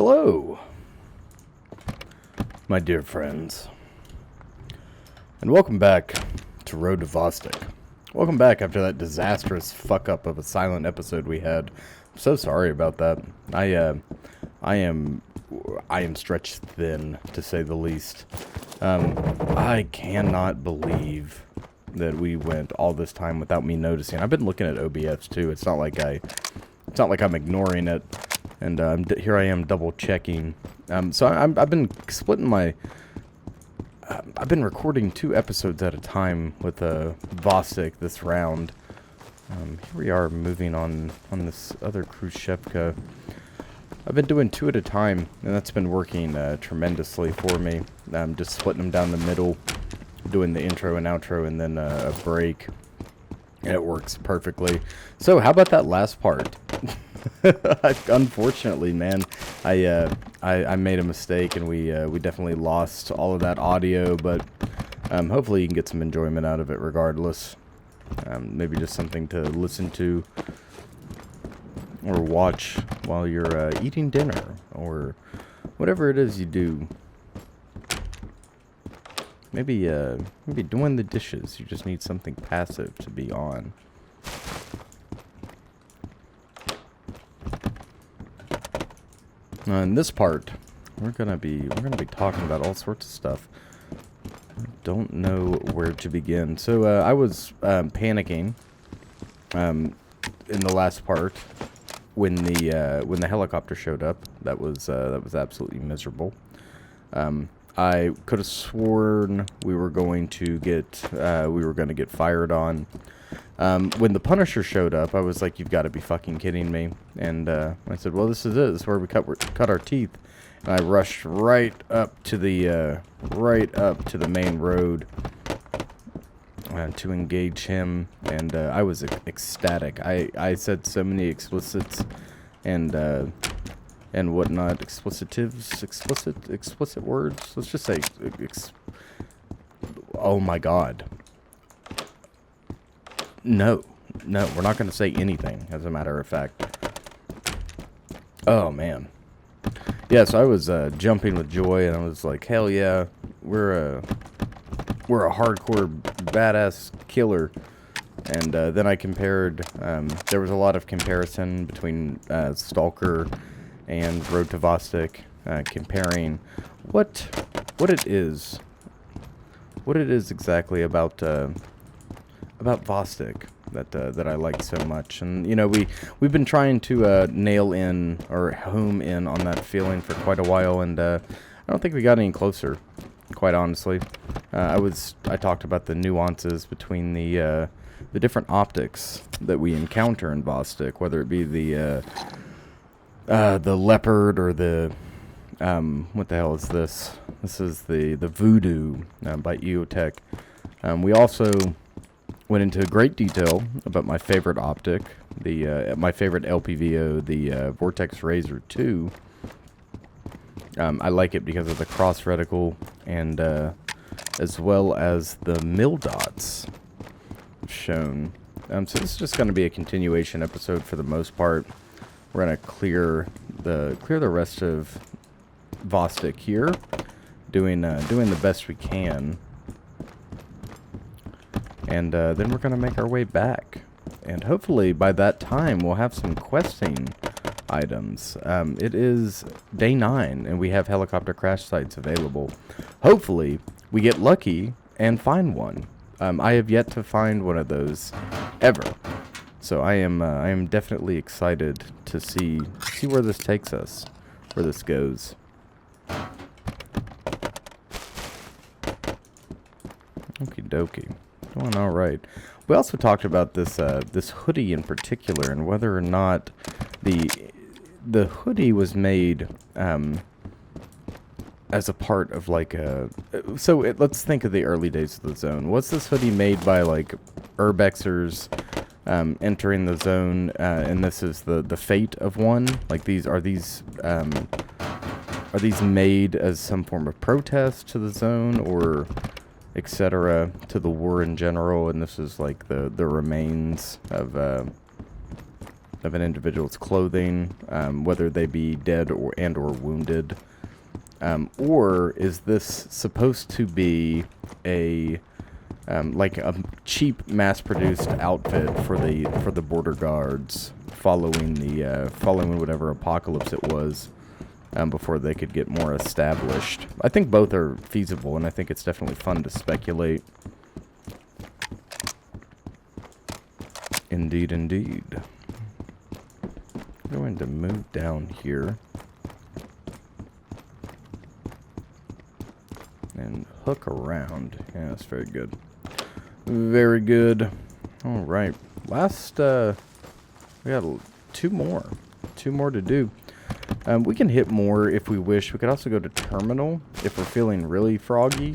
Hello, my dear friends, and welcome back to Road to Vostok. Welcome back after that disastrous fuck-up of a silent episode we had. I'm so sorry about that. I am stretched thin, to say the least. I cannot believe that we went all this time without me noticing. I've been looking at OBS too. It's not like I'm ignoring it. And here I am double checking. So I've been splitting my. I've been recording 2 episodes at a time with Vostok this round. Here we are moving on this other Khrushchevka. I've been doing 2 at a time, and that's been working tremendously for me. I'm just splitting them down the middle, doing the intro and outro, and then a break. And it works perfectly. So how about that last part? Unfortunately, man, I made a mistake, and we definitely lost all of that audio. But hopefully you can get some enjoyment out of it regardless. Maybe just something to listen to or watch while you're eating dinner or whatever it is you do. Maybe doing the dishes. You just need something passive to be on. In this part, we're gonna be talking about all sorts of stuff. I don't know where to begin. So I was panicking in the last part when the helicopter showed up. That was absolutely miserable. I could have sworn we were going to get fired on. When the Punisher showed up, I was like, "You've got to be fucking kidding me!" And I said, "Well, this is it. This is where we cut our teeth." And I rushed right up to the main road to engage him, and I was ecstatic. I said so many explicits and whatnot, explicit words. Let's just say, oh my God. No, we're not going to say anything, as a matter of fact. Oh, man. Yeah, so I was jumping with joy, and I was like, hell yeah, we're a hardcore badass killer. And then I compared, there was a lot of comparison between Stalker and Road to Vostok, comparing what it is exactly about Vostok that I like so much. And you know, we've been trying to nail in or home in on that feeling for quite a while, and I don't think we got any closer, quite honestly. I talked about the nuances between the different optics that we encounter in Vostok, whether it be the leopard or the what the hell is this? This is the voodoo by EOTech. We also went into great detail about my favorite optic, my favorite LPVO, the Vortex Razor 2. I like it because of the cross reticle and as well as the mil dots shown. So this is just going to be a continuation episode for the most part. We're going to clear the rest of Vostok here, doing the best we can. And then we're going to make our way back. And hopefully by that time we'll have some questing items. It is day 9 and we have helicopter crash sites available. Hopefully we get lucky and find one. I have yet to find one of those ever. So I am definitely excited to see where this takes us, where this goes. Okie dokie. Doing all right. We also talked about this hoodie in particular, and whether or not the hoodie was made as a part of like a. Let's think of the early days of the zone. Was this hoodie made by like urbexers entering the zone, and this is the fate of one? Like are these made as some form of protest to the zone, or etc., to the war in general? And this is like the remains of of an individual's clothing, whether they be dead or wounded? Or is this supposed to be a like a cheap, mass-produced outfit for the border guards following whatever apocalypse it was, before they could get more established? I think both are feasible, and I think it's definitely fun to speculate. Indeed, indeed. I'm going to move down here and hook around. Yeah, that's very good. Very good. All right. Last, we got two more to do. We can hit more if we wish. We could also go to terminal if we're feeling really froggy.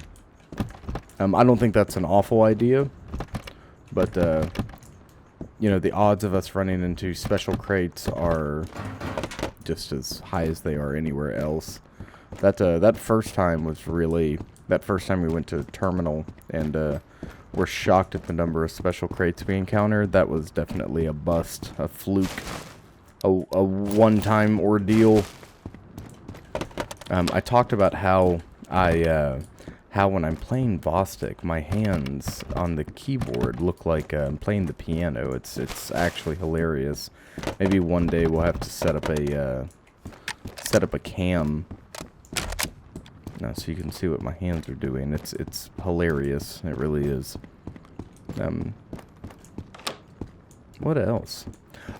I don't think that's an awful idea, but you know, the odds of us running into special crates are just as high as they are anywhere else. That first time was really, that first time we went to terminal and we're shocked at the number of special crates we encountered. That was definitely a bust, a fluke, a one-time ordeal. I talked about how when I'm playing Vostok, my hands on the keyboard look like I'm playing the piano. It's actually hilarious. Maybe one day we'll have to set up a cam, so you can see what my hands are doing. It's hilarious. It really is. What else?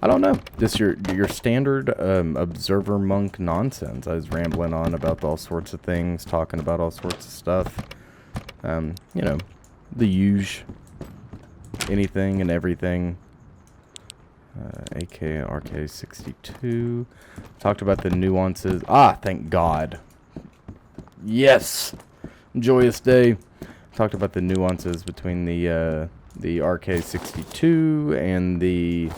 I don't know. Just your standard observer monk nonsense. I was rambling on about all sorts of things, talking about all sorts of stuff. You know, the huge, anything and everything. AK RK62. Talked about the nuances. Ah, thank God. Yes, joyous day. Talked about the nuances between the RK62 and the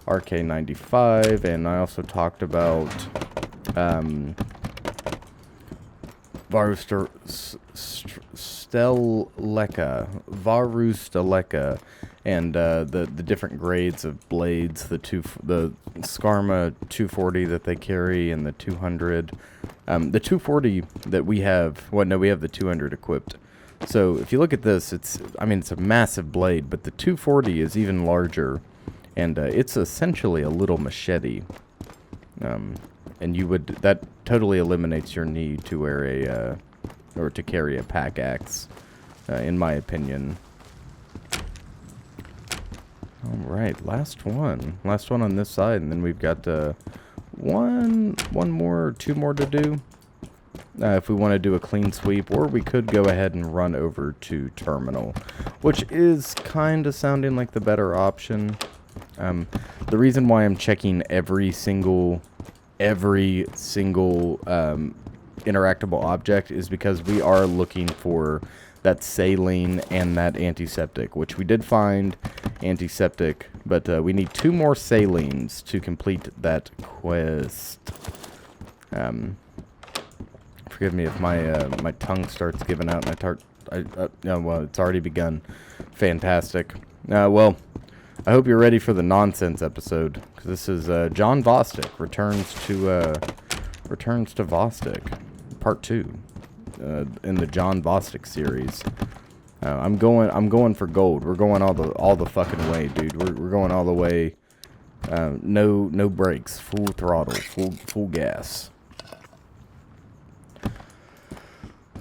RK95, and I also talked about Varusteleka, and the different grades of blades, the Skarma 240 that they carry, and the 200. The 240 that we have, well, no, we have the 200 equipped. So if you look at this, it's a massive blade, but the 240 is even larger, and it's essentially a little machete. And that totally eliminates your need to wear or to carry a pack axe, in my opinion. All right, last one on this side, and then we've got two more to do. If we want to do a clean sweep, or we could go ahead and run over to terminal, which is kind of sounding like the better option. The reason why I'm checking every single interactable object is because we are looking for that saline and that antiseptic, which we did find antiseptic, but we need 2 more salines to complete that quest. Forgive me if my tongue starts giving out and well, it's already begun. Fantastic. Well, I hope you're ready for the nonsense episode, because this is John Vostok returns to Vostok, part 2, in the John Vostok series. I'm going for gold. We're going all the fucking way, dude. We're going all the way. No brakes, full throttle, full gas.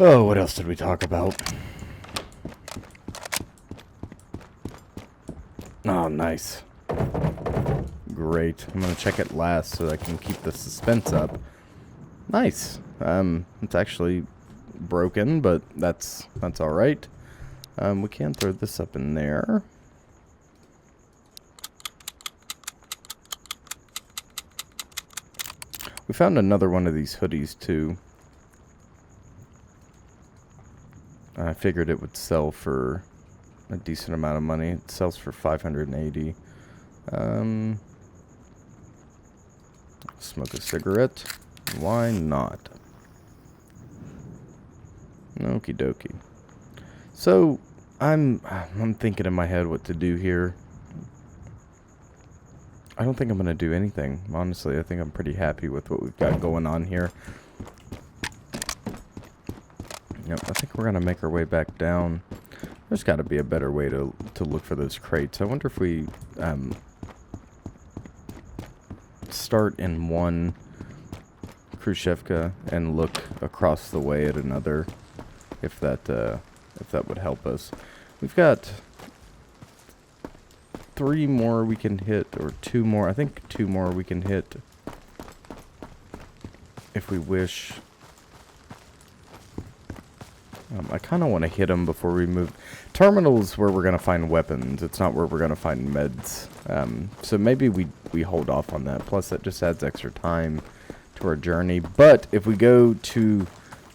Oh, what else did we talk about? Oh, nice. Great. I'm going to check it last so I can keep the suspense up. Nice. It's actually broken, but that's all right. We can throw this up in there. We found another one of these hoodies, too. I figured it would sell for a decent amount of money. It sells for 580. Smoke a cigarette. Why not? Okie dokie. So I'm thinking in my head what to do here. don't think I'm going to do anything. Honestly, I think I'm pretty happy with what we've got going on here. Yep, I think we're going to make our way back down. There's got to be a better way to look for those crates. I wonder if we start in one Khrushchevka and look across the way at another, if that would help us. We've got 3 more we can hit, or 2 more. I think 2 more we can hit if we wish. I kind of want to hit them before we move. Terminals where we're going to find weapons. It's not where we're going to find meds. So maybe we hold off on that. Plus, that just adds extra time to our journey. But if we go to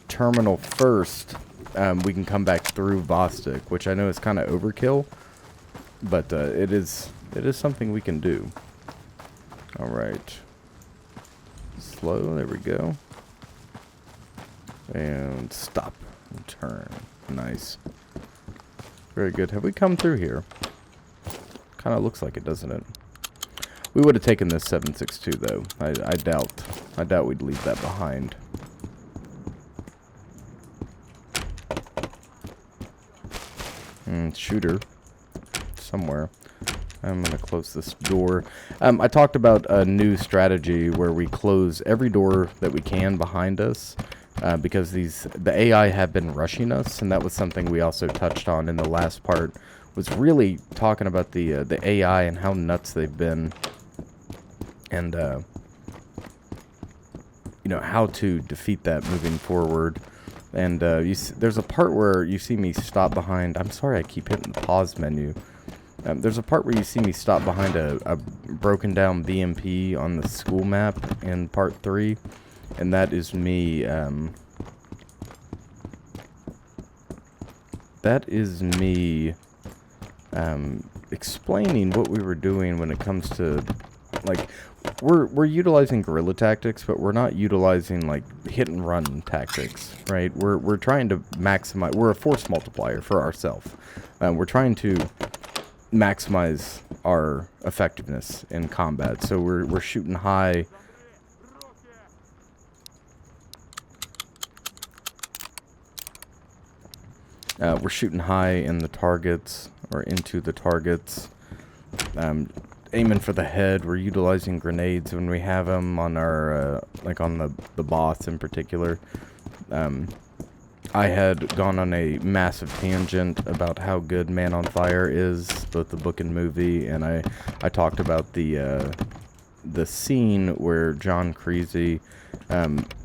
terminal first, we can come back through Vostok, which I know is kind of overkill. But it is something we can do. All right. Slow. There we go. And stop. And turn. Nice. Very good. Have we come through here? Kind of looks like it, doesn't it? We would have taken this 762 though. I doubt we'd leave that behind. Shooter somewhere. I'm gonna close this door. I talked about a new strategy where we close every door that we can behind us. Because the AI have been rushing us, and that was something we also touched on in the last part, was really talking about the AI and how nuts they've been, and you know, how to defeat that moving forward. And there's a part where you see me stop behind. I'm sorry, I keep hitting the pause menu. There's a part where you see me stop behind a broken down BMP on the school map in part 3. And that is me, explaining what we were doing when it comes to, like, we're utilizing guerrilla tactics, but we're not utilizing, like, hit and run tactics, right? We're trying to maximize, we're a force multiplier for ourselves. We're trying to maximize our effectiveness in combat, so we're shooting high. We're shooting high in the targets, or into the targets. Aiming for the head. We're utilizing grenades when we have them on our, like on the boss in particular. I had gone on a massive tangent about how good Man on Fire is, both the book and movie, and I talked about the scene where John Creasy,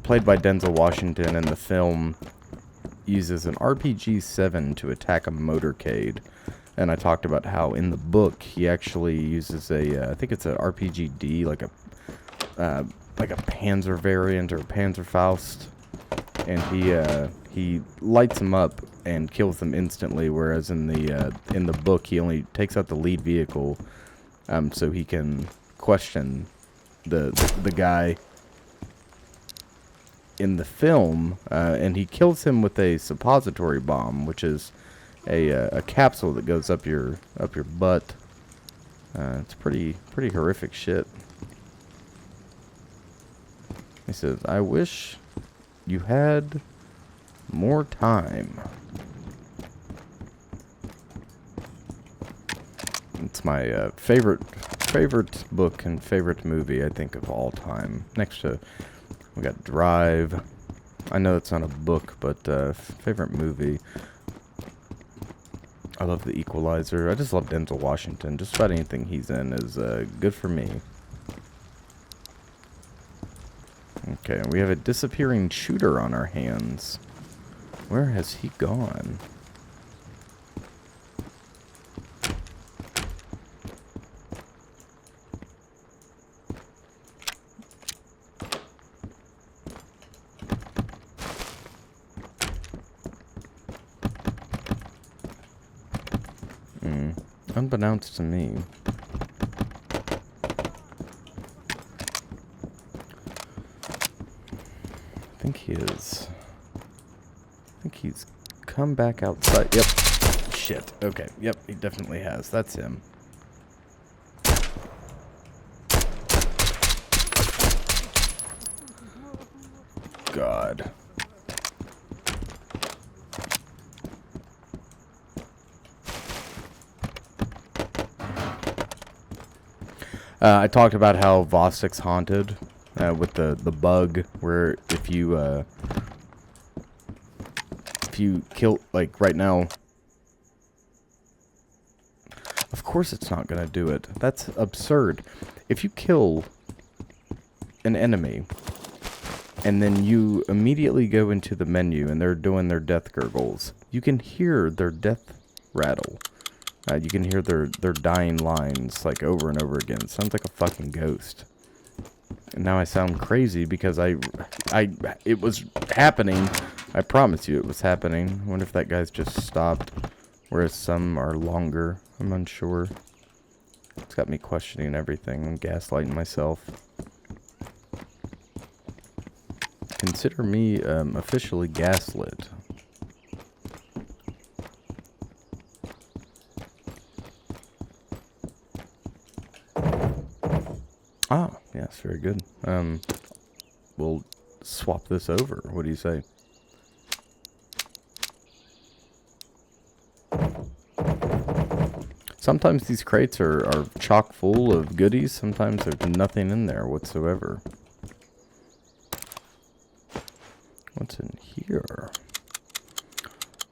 played by Denzel Washington in the film, uses an RPG-7 to attack a motorcade, and I talked about how in the book he actually uses I think it's a RPG-D, like a Panzer variant or Panzerfaust, and he lights them up and kills them instantly, whereas in the book he only takes out the lead vehicle, so he can question the guy in the film, and he kills him with a suppository bomb, which is a capsule that goes up your butt. It's pretty horrific shit. He says, "I wish you had more time." It's my favorite book and favorite movie, I think, of all time. Next to, we got Drive. I know it's not a book, but favorite movie. I love The Equalizer. I just love Denzel Washington. Just about anything he's in is good for me. Okay, we have a disappearing shooter on our hands. Where has he gone? Unbeknownst to me. I think he is. I think he's come back outside. Yep. Shit. Okay. Yep, he definitely has. That's him. God. I talked about how Vostok's haunted with the bug, where if you kill, like right now, of course it's not gonna do it. That's absurd. If you kill an enemy and then you immediately go into the menu and they're doing their death gurgles, you can hear their death rattle. You can hear their dying lines, like, over and over again. It sounds like a fucking ghost. And now I sound crazy because it was happening. I promise you it was happening. I wonder if that guy's just stopped. Whereas some are longer. I'm unsure. It's got me questioning everything. I'm gaslighting myself. Consider me officially gaslit. Ah, yes, very good. We'll swap this over. What do you say? Sometimes these crates are chock full of goodies. Sometimes there's nothing in there whatsoever. What's in here?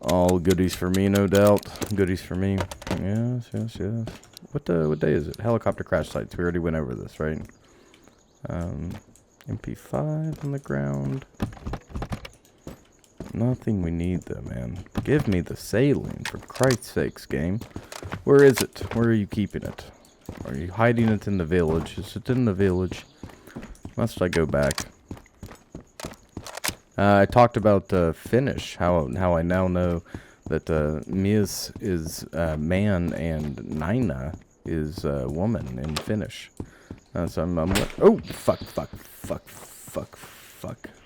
All goodies for me, no doubt. Goodies for me. Yes, yes, yes. What day is it? Helicopter crash sites. We already went over this, right? MP5 on the ground. Nothing we need though, man. Give me the saline, for Christ's sakes, game. Where is it? Where are you keeping it? Are you hiding it in the village? Is it in the village? Must I go back? I talked about Finnish, how I now know that Mies is man and Nina is woman in Finnish. So I'm like, oh, fuck.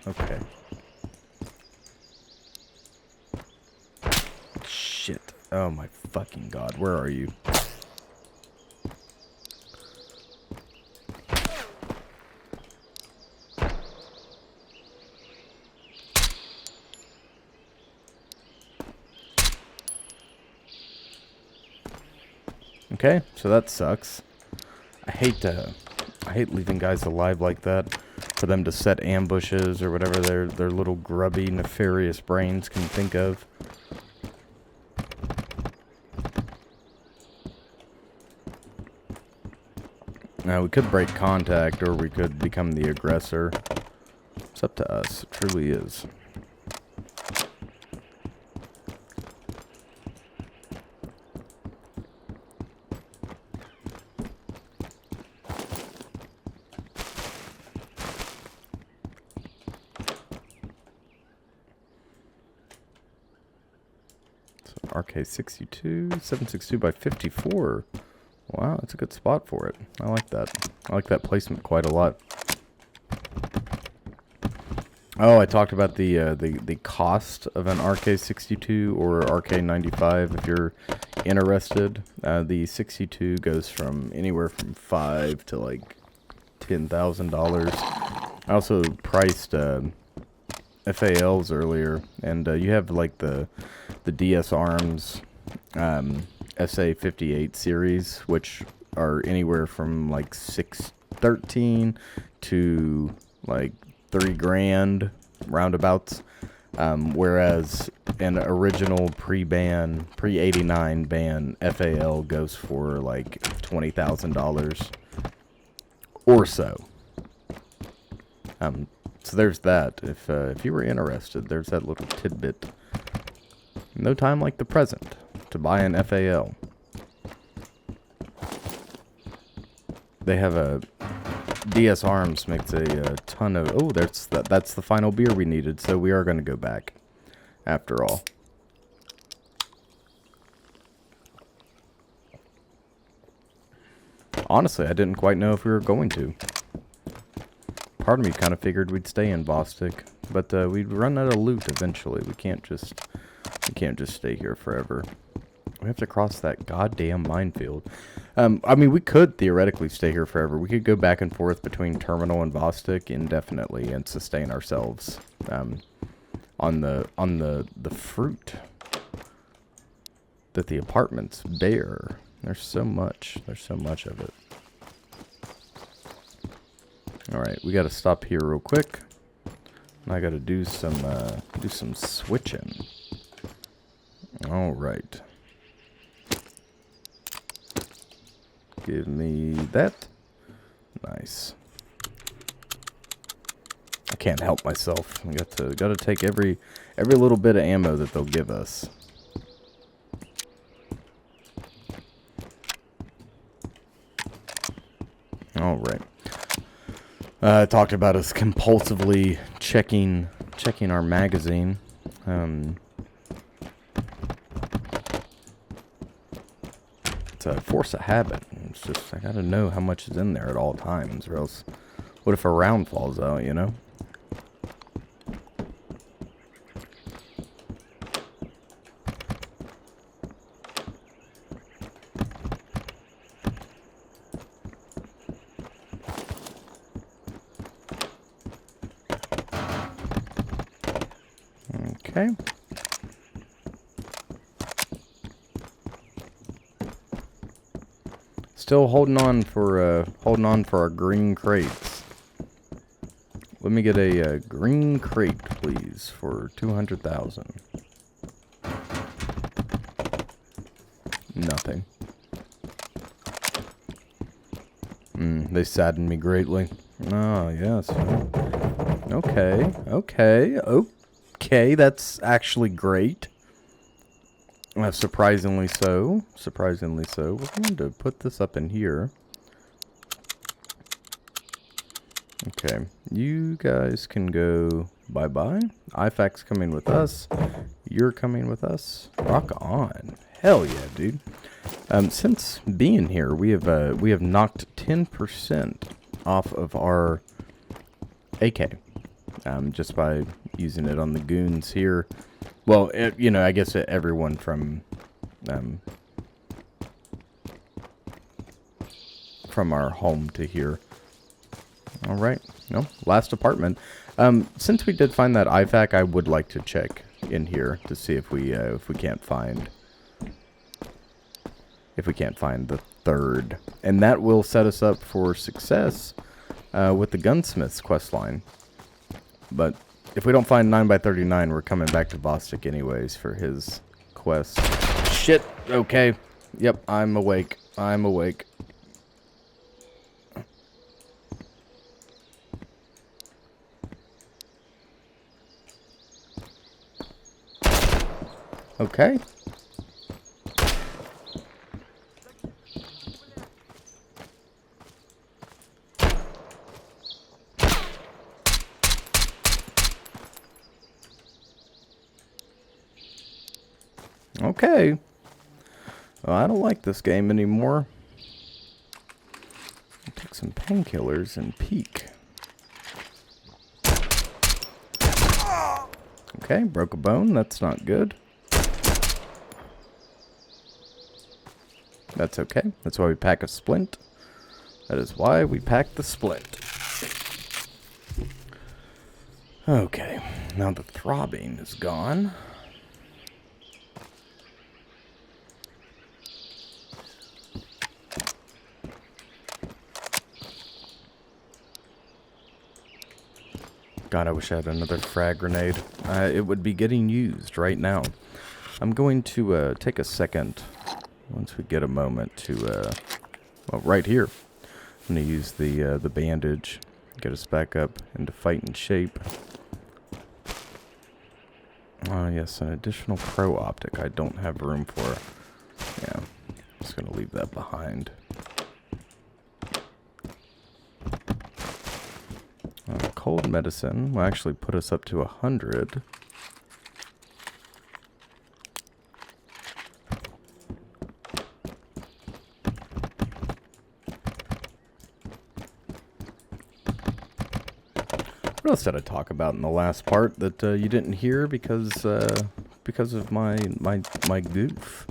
Okay. Shit. Oh my fucking god, where are you? Okay, so that sucks. I hate leaving guys alive like that, for them to set ambushes or whatever their little grubby, nefarious brains can think of. Now, we could break contact, or we could become the aggressor. It's up to us. It truly is. RK62, 762 by 54. Wow, that's a good spot for it. I like that. I like that placement quite a lot. Oh, I talked about the cost of an RK62 or RK95 if you're interested. The 62 goes from anywhere from $5,000 to like $10,000. I also priced FALs earlier, and you have like the DS Arms SA58 series, which are anywhere from like 613 to like $3,000 roundabouts, whereas an original pre-89 ban FAL goes for like $20,000 or so. So there's that. If you were interested, there's that little tidbit. No time like the present to buy an FAL. They have a DS Arms makes a ton of. Oh, that's the final beer we needed. So we are going to go back, after all. Honestly, I didn't quite know if we were going to. Part of me kind of figured we'd stay in Vostok, but we'd run out of loot eventually. We can't just stay here forever. We have to cross that goddamn minefield. I mean, we could theoretically stay here forever. We could go back and forth between Terminal and Vostok indefinitely and sustain ourselves on the fruit that the apartments bear. There's so much of it. All right, we got to stop here real quick. I got to do some switching. All right. Give me that. Nice. I can't help myself. I got to take every little bit of ammo that they'll give us. All right. I talked about us compulsively checking our magazine. It's a force of habit. It's just I gotta know how much is in there at all times, or else what if a round falls out, you know? Okay. Still holding on for our green crates. Let me get a green crate, please, for 200,000. Nothing. They sadden me greatly. Oh, yes. Okay, that's actually great. Surprisingly so. We're going to put this up in here. Okay, you guys can go bye-bye. IFAC's coming with us. You're coming with us. Rock on. Hell yeah, dude. Since being here, we have knocked 10% off of our AK. Just by using it on the goons here. Well, you know, I guess everyone from our home to here. All right. No, last apartment. Since we did find that IFAC, I would like to check in here to see if we can't find the third, and that will set us up for success with the gunsmith's questline. But if we don't find 9x39, we're coming back to Vostok anyways for his quest. Shit. Okay. Yep, I'm awake. Okay. Okay. Well, I don't like this game anymore. I'll take some painkillers and peek. Okay, broke a bone. That's not good. That's okay. That's why we pack a splint. That is why we pack the splint. Okay, now the throbbing is gone. God, I wish I had another frag grenade. It would be getting used right now. I'm going to take a second, once we get a moment, to, well, right here. I'm going to use the bandage, get us back up into fighting shape. Yes, an additional pro optic I don't have room for. Yeah, I'm just going to leave that behind. Cold medicine will actually put us up to 100. What else did I talk about in the last part that you didn't hear because of my goof?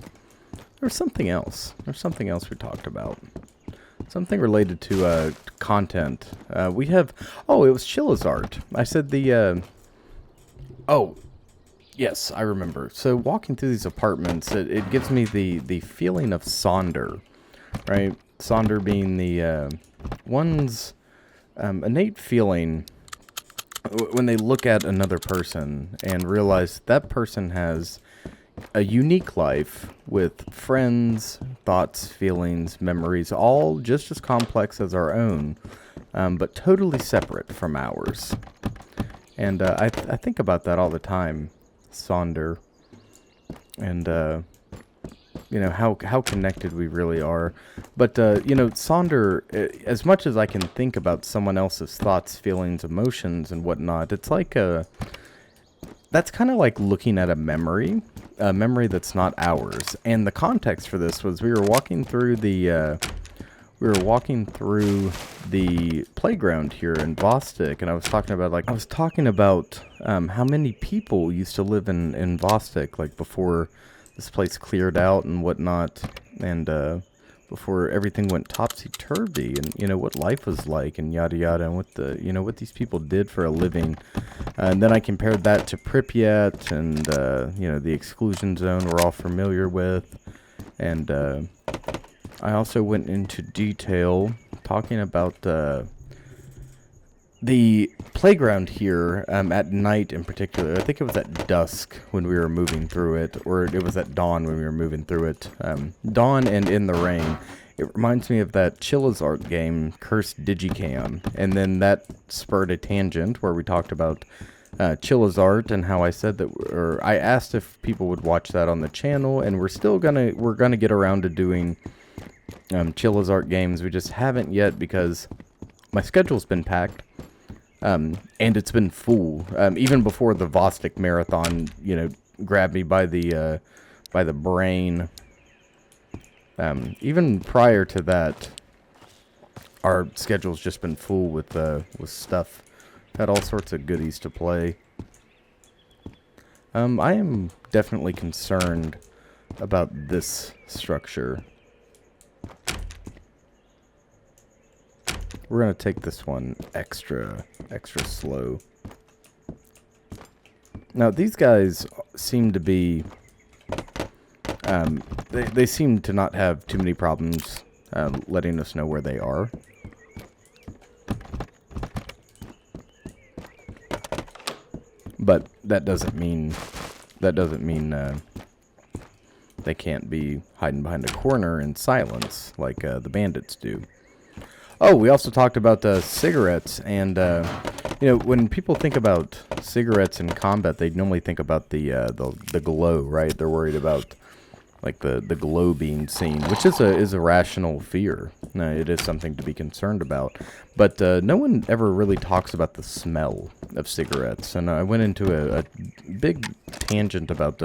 There's something else. There's something else we talked about. Something related to content. We have... Oh, it was Chilla's art. I said the Oh, yes, I remember. So walking through these apartments, it gives me the feeling of Sonder, right? Sonder being the one's innate feeling when they look at another person and realize that person has a unique life with friends, thoughts, feelings, memories, all just as complex as our own, but totally separate from ours. And I think about that all the time, Sonder, and how connected we really are. But Sonder, as much as I can think about someone else's thoughts, feelings, emotions, and whatnot, it's like that's kind of like looking at a memory that's not ours. And the context for this was we were walking through the playground here in Vostok, and I was talking about how many people used to live in Vostok, like before this place cleared out and whatnot, and before everything went topsy-turvy, and what life was like, and yada yada, and what these people did for a living. And then I compared that to Pripyat and the exclusion zone we're all familiar with, and I also went into detail talking about the playground here at night in particular. I think it was at dusk when we were moving through it, or it was at dawn when we were moving through it. Dawn and in the rain. It reminds me of that Chilla's Art game, Cursed Digicam. And then that spurred a tangent where we talked about Chilla's Art and how I said that, or I asked if people would watch that on the channel, and we're gonna get around to doing Chilla's Art games. We just haven't yet because my schedule's been packed. And it's been full. Even before the Vostok marathon, grabbed me by the brain. Even prior to that, our schedule's just been full with stuff. Had all sorts of goodies to play. I am definitely concerned about this structure. We're going to take this one extra slow. Now, these guys seem to be... they seem to not have too many problems letting us know where they are. But that doesn't mean they can't be hiding behind a corner in silence like the bandits do. Oh, we also talked about cigarettes, and when people think about cigarettes in combat, they normally think about the glow, right? They're worried about like the glow being seen, which is a rational fear. It is something to be concerned about, but no one ever really talks about the smell of cigarettes. And I went into a big tangent about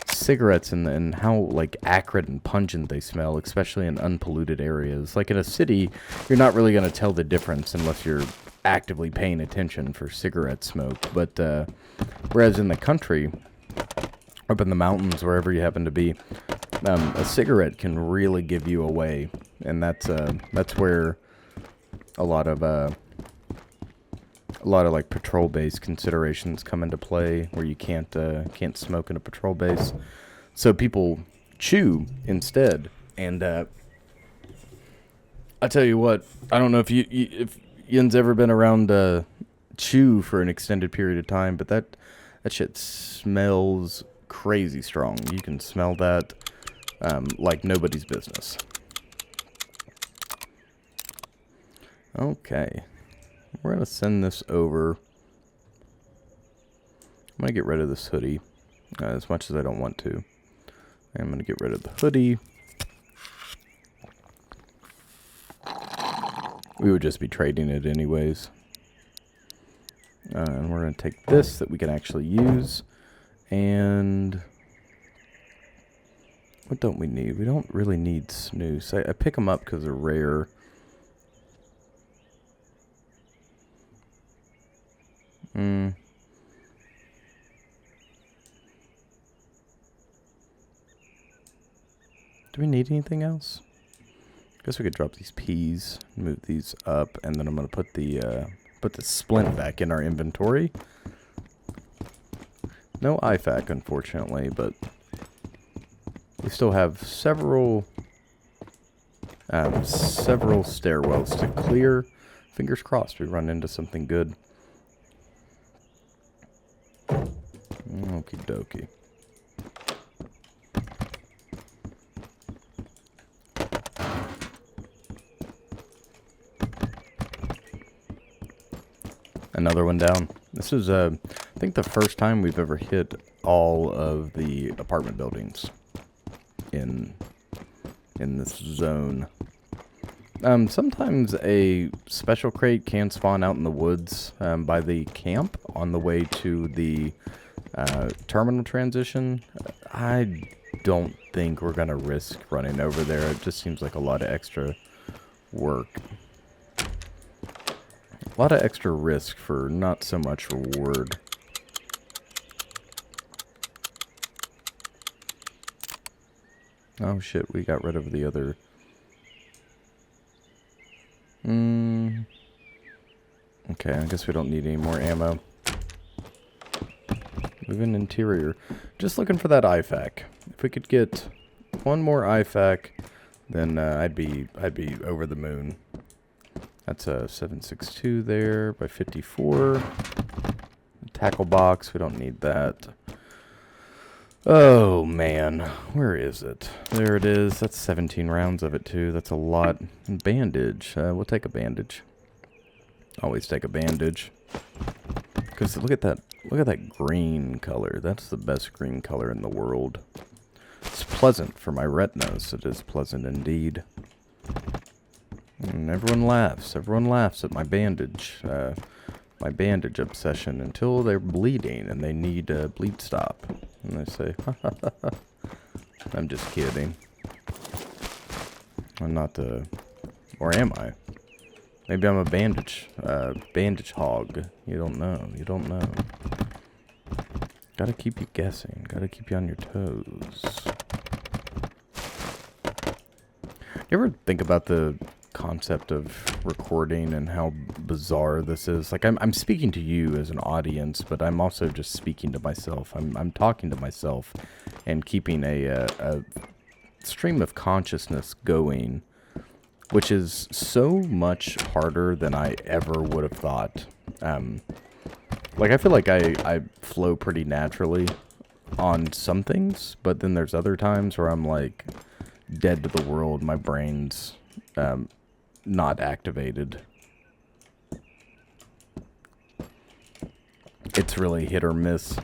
cigarettes and how like acrid and pungent they smell, especially in unpolluted areas. Like in a city, you're not really going to tell the difference unless you're actively paying attention for cigarette smoke. But whereas in the country, up in the mountains, wherever you happen to be, a cigarette can really give you away, and that's where a lot of like patrol-based considerations come into play, where you can't smoke in a patrol base, so people chew instead. And I tell you what, I don't know if Yin's ever been around chew for an extended period of time, but that shit smells crazy strong. You can smell that like nobody's business. Okay. We're going to send this over. I'm going to get rid of this hoodie as much as I don't want to. I'm going to get rid of the hoodie. We would just be trading it anyways. And we're going to take this that we can actually use. And what don't we need? We don't really need snooze. I pick them up because they're rare. Do we need anything else? I guess we could drop these peas, move these up, and then I'm gonna put the splint back in our inventory. No IFAC, unfortunately, but we still have several stairwells to clear. Fingers crossed we run into something good. Okie dokie. Another one down. This is, I think, the first time we've ever hit all of the apartment buildings in this zone. Sometimes a special crate can spawn out in the woods by the camp on the way to the terminal transition. I don't think we're going to risk running over there. It just seems like a lot of extra work. A lot of extra risk for not so much reward. Oh shit, we got rid of the other... Okay, I guess we don't need any more ammo. Moving interior. Just looking for that IFAC. If we could get one more IFAC, then I'd be over the moon. That's a 7.62 there by 54. Tackle box, we don't need that. Oh man, where is it? There it is. That's 17 rounds of it too. That's a lot. Bandage. We'll take a bandage. Always take a bandage. Because look at that. Look at that green color. That's the best green color in the world. It's pleasant for my retinas. It is pleasant indeed. And everyone laughs. Everyone laughs at my bandage. My bandage obsession until they're bleeding and they need a bleed stop. And they say, ha ha ha ha. I'm just kidding. I'm not the... Or am I? Maybe I'm a bandage hog. You don't know. You don't know. Gotta keep you guessing. Gotta keep you on your toes. You ever think about the concept of recording and how bizarre this is? Like, I'm speaking to you as an audience, but I'm also just speaking to myself. I'm talking to myself and keeping a stream of consciousness going, which is so much harder than I ever would have thought. Like, I feel like I flow pretty naturally on some things, but then there's other times where I'm like dead to the world. My brain's not activated. It's really hit or miss.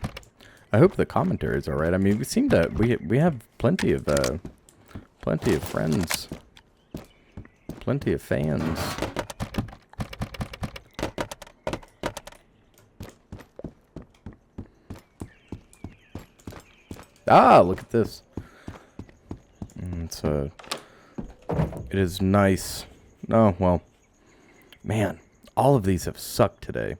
I hope the commentary is all right. I mean, we have plenty of friends, plenty of fans. Ah, look at this. It is nice. Oh, well. Man, all of these have sucked today.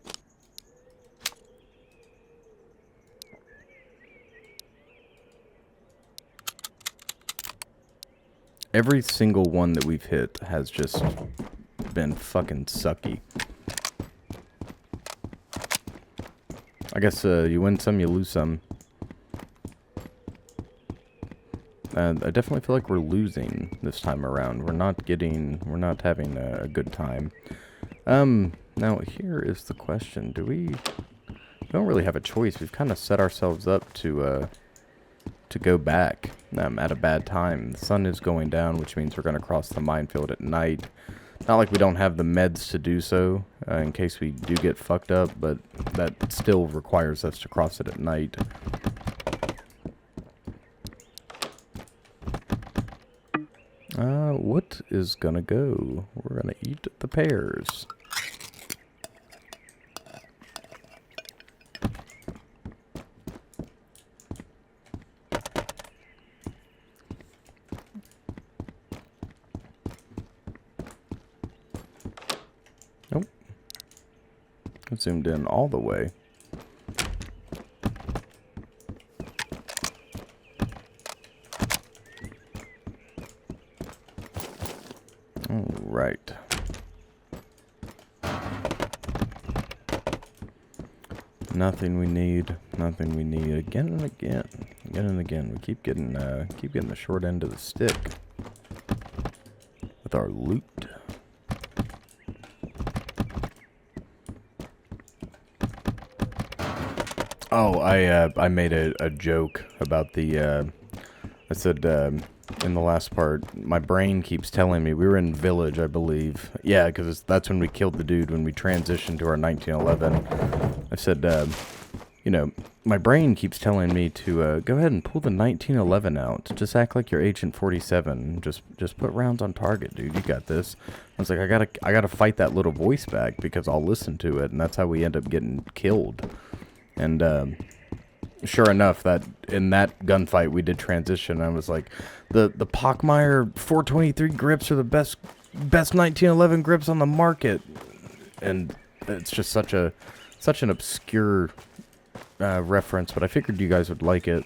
Every single one that we've hit has just been fucking sucky. I guess you win some, you lose some. I definitely feel like we're losing this time around. We're not having a good time. Now here is the question. We don't really have a choice. We've kind of set ourselves up to go back at a bad time. The sun is going down, which means we're going to cross the minefield at night. Not like we don't have the meds to do so, in case we do get fucked up, but that still requires us to cross it at night. What is gonna go? We're gonna eat the pears. Nope. I zoomed in all the way. Right. Nothing we need. Nothing we need. Again and again. Again and again. We keep getting the short end of the stick with our loot. Oh, I made a joke about the, I said, in the last part, my brain keeps telling me, we were in Village, I believe. Yeah, because that's when we killed the dude, when we transitioned to our 1911. I said, you know, my brain keeps telling me to go ahead and pull the 1911 out. Just act like you're Agent 47. Just put rounds on target, dude. You got this. I was like, I gotta fight that little voice back because I'll listen to it, and that's how we end up getting killed. And sure enough, that in that gunfight we did transition. I was like, the Pockmeyer 423 grips are the best 1911 grips on the market, and it's just such an obscure reference, but I figured you guys would like it.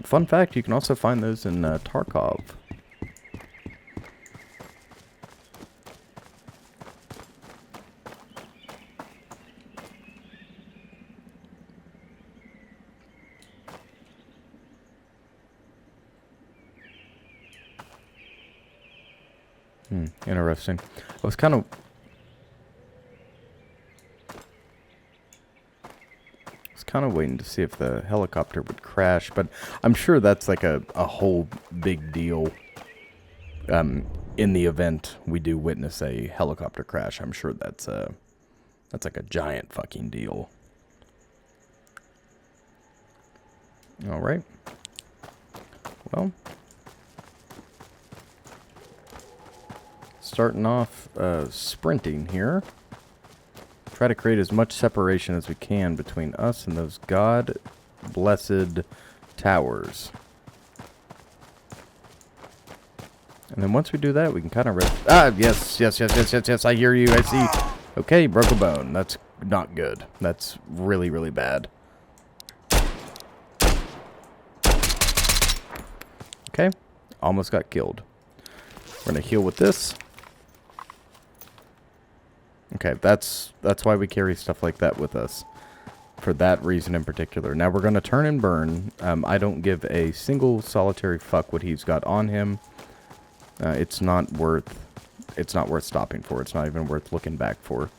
Fun fact: you can also find those in Tarkov. Interesting. I was kind of waiting to see if the helicopter would crash, but I'm sure that's like a whole big deal. In the event we do witness a helicopter crash, I'm sure that's like a giant fucking deal. All right. Well, starting off sprinting here. Try to create as much separation as we can between us and those God-blessed towers. And then once we do that, we can kind of yes, I hear you, I see. Okay, broke a bone. That's not good. That's really, really bad. Okay, almost got killed. We're gonna heal with this. Okay, that's why we carry stuff like that with us. For that reason in particular. Now we're gonna turn and burn. I don't give a single solitary fuck what he's got on him. It's not worth stopping for. It's not even worth looking back for.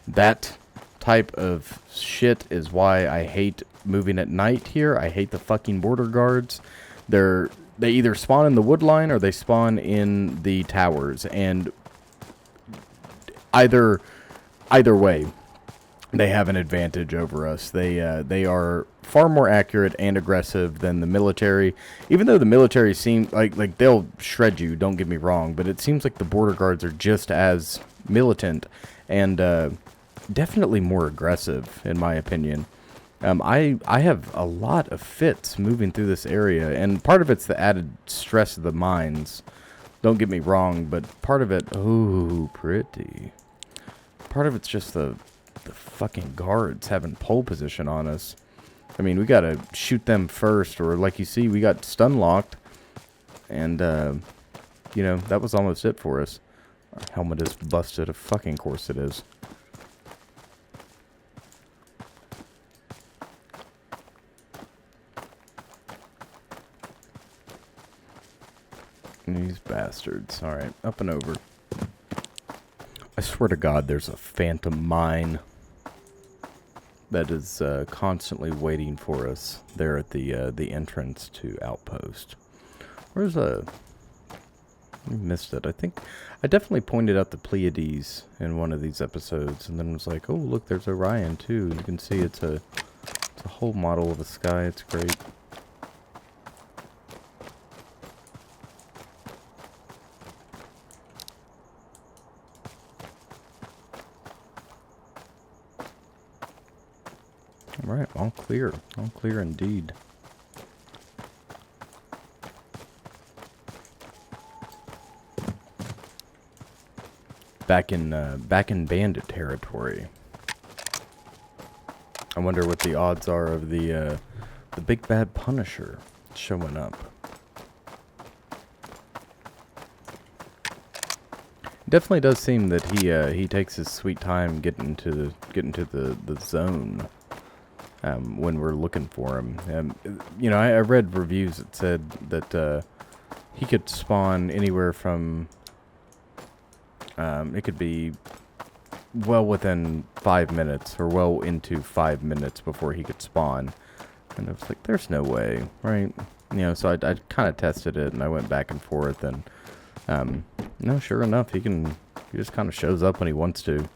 That type of shit is why I hate moving at night here. I hate the fucking border guards. They either spawn in the wood line or they spawn in the towers, and either way, they have an advantage over us. They are far more accurate and aggressive than the military. Even though the military seem like they'll shred you, don't get me wrong, but it seems like the border guards are just as militant and definitely more aggressive, in my opinion. I have a lot of fits moving through this area, and part of it's the added stress of the mines. Don't get me wrong, but part of it, ooh, pretty. Part of it's just the fucking guards having pole position on us. I mean, we gotta shoot them first, or like you see, we got stun locked, and you know, that was almost it for us. Our helmet is busted. Of fucking course it is. These bastards. Alright, up and over. I swear to God, there's a phantom mine that is constantly waiting for us there at the entrance to Outpost. Where's a... I missed it. I think I definitely pointed out the Pleiades in one of these episodes, and then was like, oh, look, there's Orion, too. And you can see it's a whole model of the sky. It's great. Alright, all clear. All clear indeed. Back in bandit territory. I wonder what the odds are of the big bad Punisher showing up. Definitely does seem that he takes his sweet time getting to the zone when we're looking for him. You know, I read reviews that said that he could spawn anywhere from it could be well within 5 minutes or well into 5 minutes before he could spawn. And I was like, there's no way, right? You know, so I kind of tested it and I went back and forth and no, sure enough, he just kind of shows up when he wants to.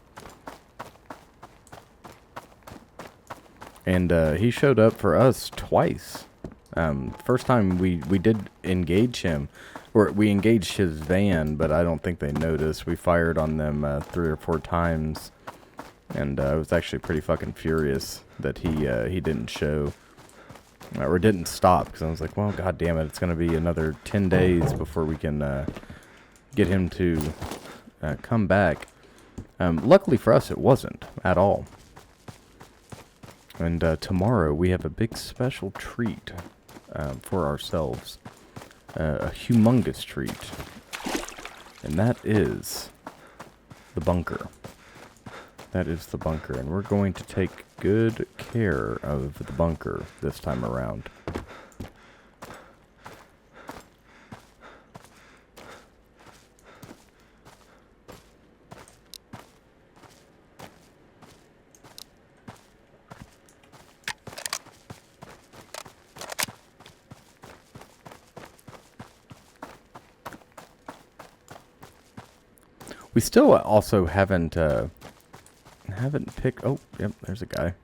And he showed up for us twice. First time we did engage him, or we engaged his van, but I don't think they noticed. We fired on them 3 or 4 times, and I was actually pretty fucking furious that he didn't show or didn't stop, because I was like, well, god damn it, it's gonna be another 10 days before we can get him to come back. Luckily for us, it wasn't at all. And tomorrow we have a big special treat for ourselves. A humongous treat. And that is the bunker. That is the bunker. And we're going to take good care of the bunker this time around. We still also haven't picked... Oh, yep, there's a guy.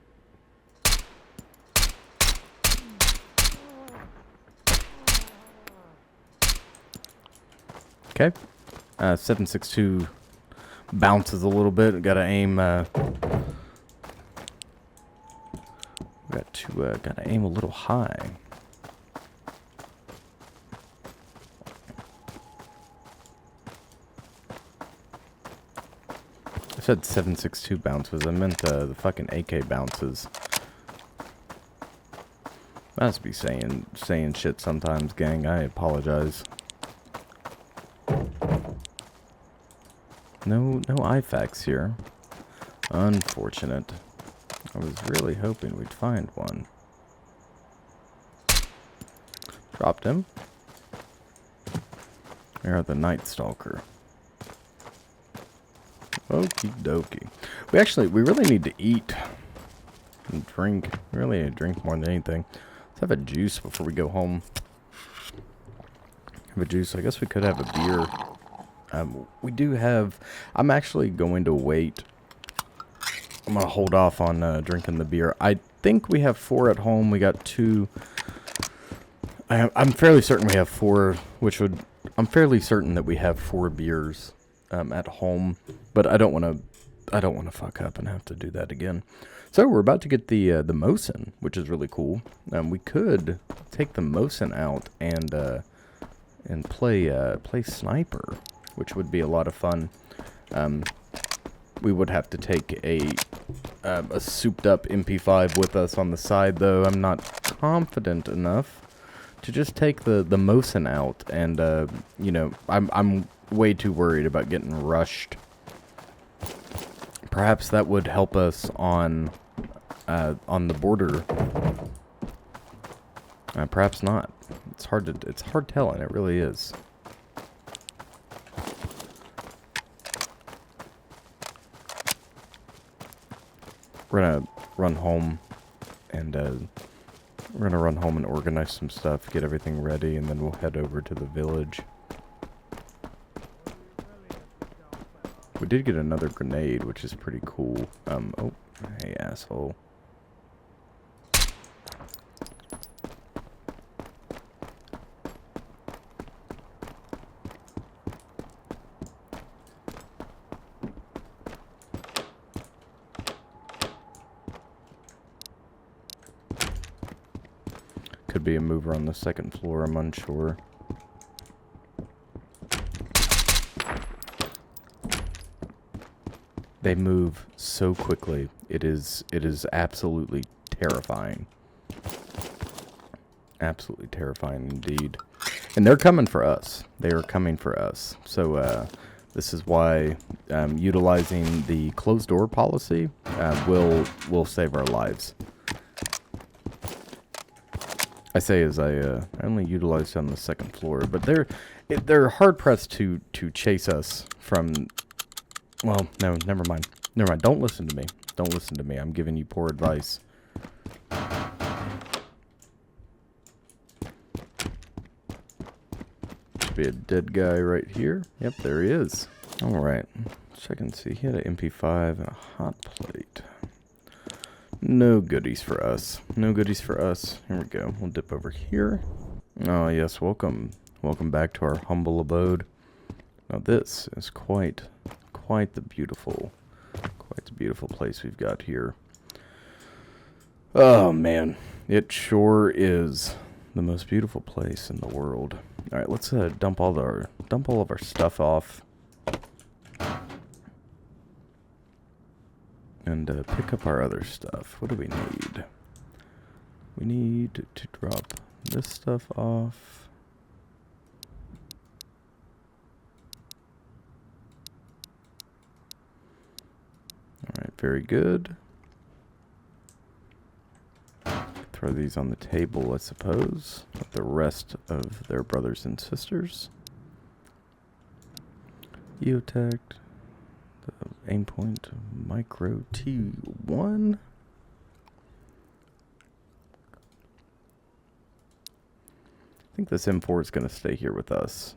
Okay. 762 bounces a little bit. Gotta aim... gotta aim a little high. I said 762 bounces. I meant the fucking AK bounces. I must be saying shit sometimes, gang. I apologize. No IFAKs here. Unfortunate. I was really hoping we'd find one. Dropped him. There, the Night Stalker. Okie dokie. We really need to eat and drink. We really need to drink more than anything. Let's have a juice before we go home. Have a juice. I guess we could have a beer. We do have... I'm actually going to wait. I'm going to hold off on drinking the beer. I think we have 4 at home. We got 2... I'm fairly certain we have 4, which would... I'm fairly certain that we have 4 beers at home, but I don't want to fuck up and have to do that again. So we're about to get the Mosin, which is really cool. We could take the Mosin out and play sniper, which would be a lot of fun. We would have to take a souped up MP5 with us on the side, though. I'm not confident enough to just take the Mosin out, and you know, I'm way too worried about getting rushed. Perhaps that would help us on the border. Perhaps not. It's hard telling. It really is. We're gonna run home and organize some stuff, get everything ready, and then we'll head over to the village. We did get another grenade, which is pretty cool. Oh, hey, asshole. Could be a mover on the second floor, I'm unsure. They move so quickly. It is absolutely terrifying. Absolutely terrifying indeed. And they're coming for us. They are coming for us. So This is why utilizing the closed door policy will save our lives. I say as I only utilized on the second floor, but they're hard pressed to chase us from. Well, no, never mind. Never mind. Don't listen to me. Don't listen to me. I'm giving you poor advice. Should be a dead guy right here. Yep, there he is. All right. Check and see. He had an MP5 and a hot plate. No goodies for us. No goodies for us. Here we go. We'll dip over here. Oh, yes. Welcome. Welcome back to our humble abode. Now, this is quite the beautiful place we've got here. Oh, man. It sure is the most beautiful place in the world. All right, let's dump all of our stuff off. And pick up our other stuff. What do we need? We need to drop this stuff off. Alright, very good. Throw these on the table, I suppose, with the rest of their brothers and sisters. EOTech. The aim point micro T1. I think this M4 is going to stay here with us.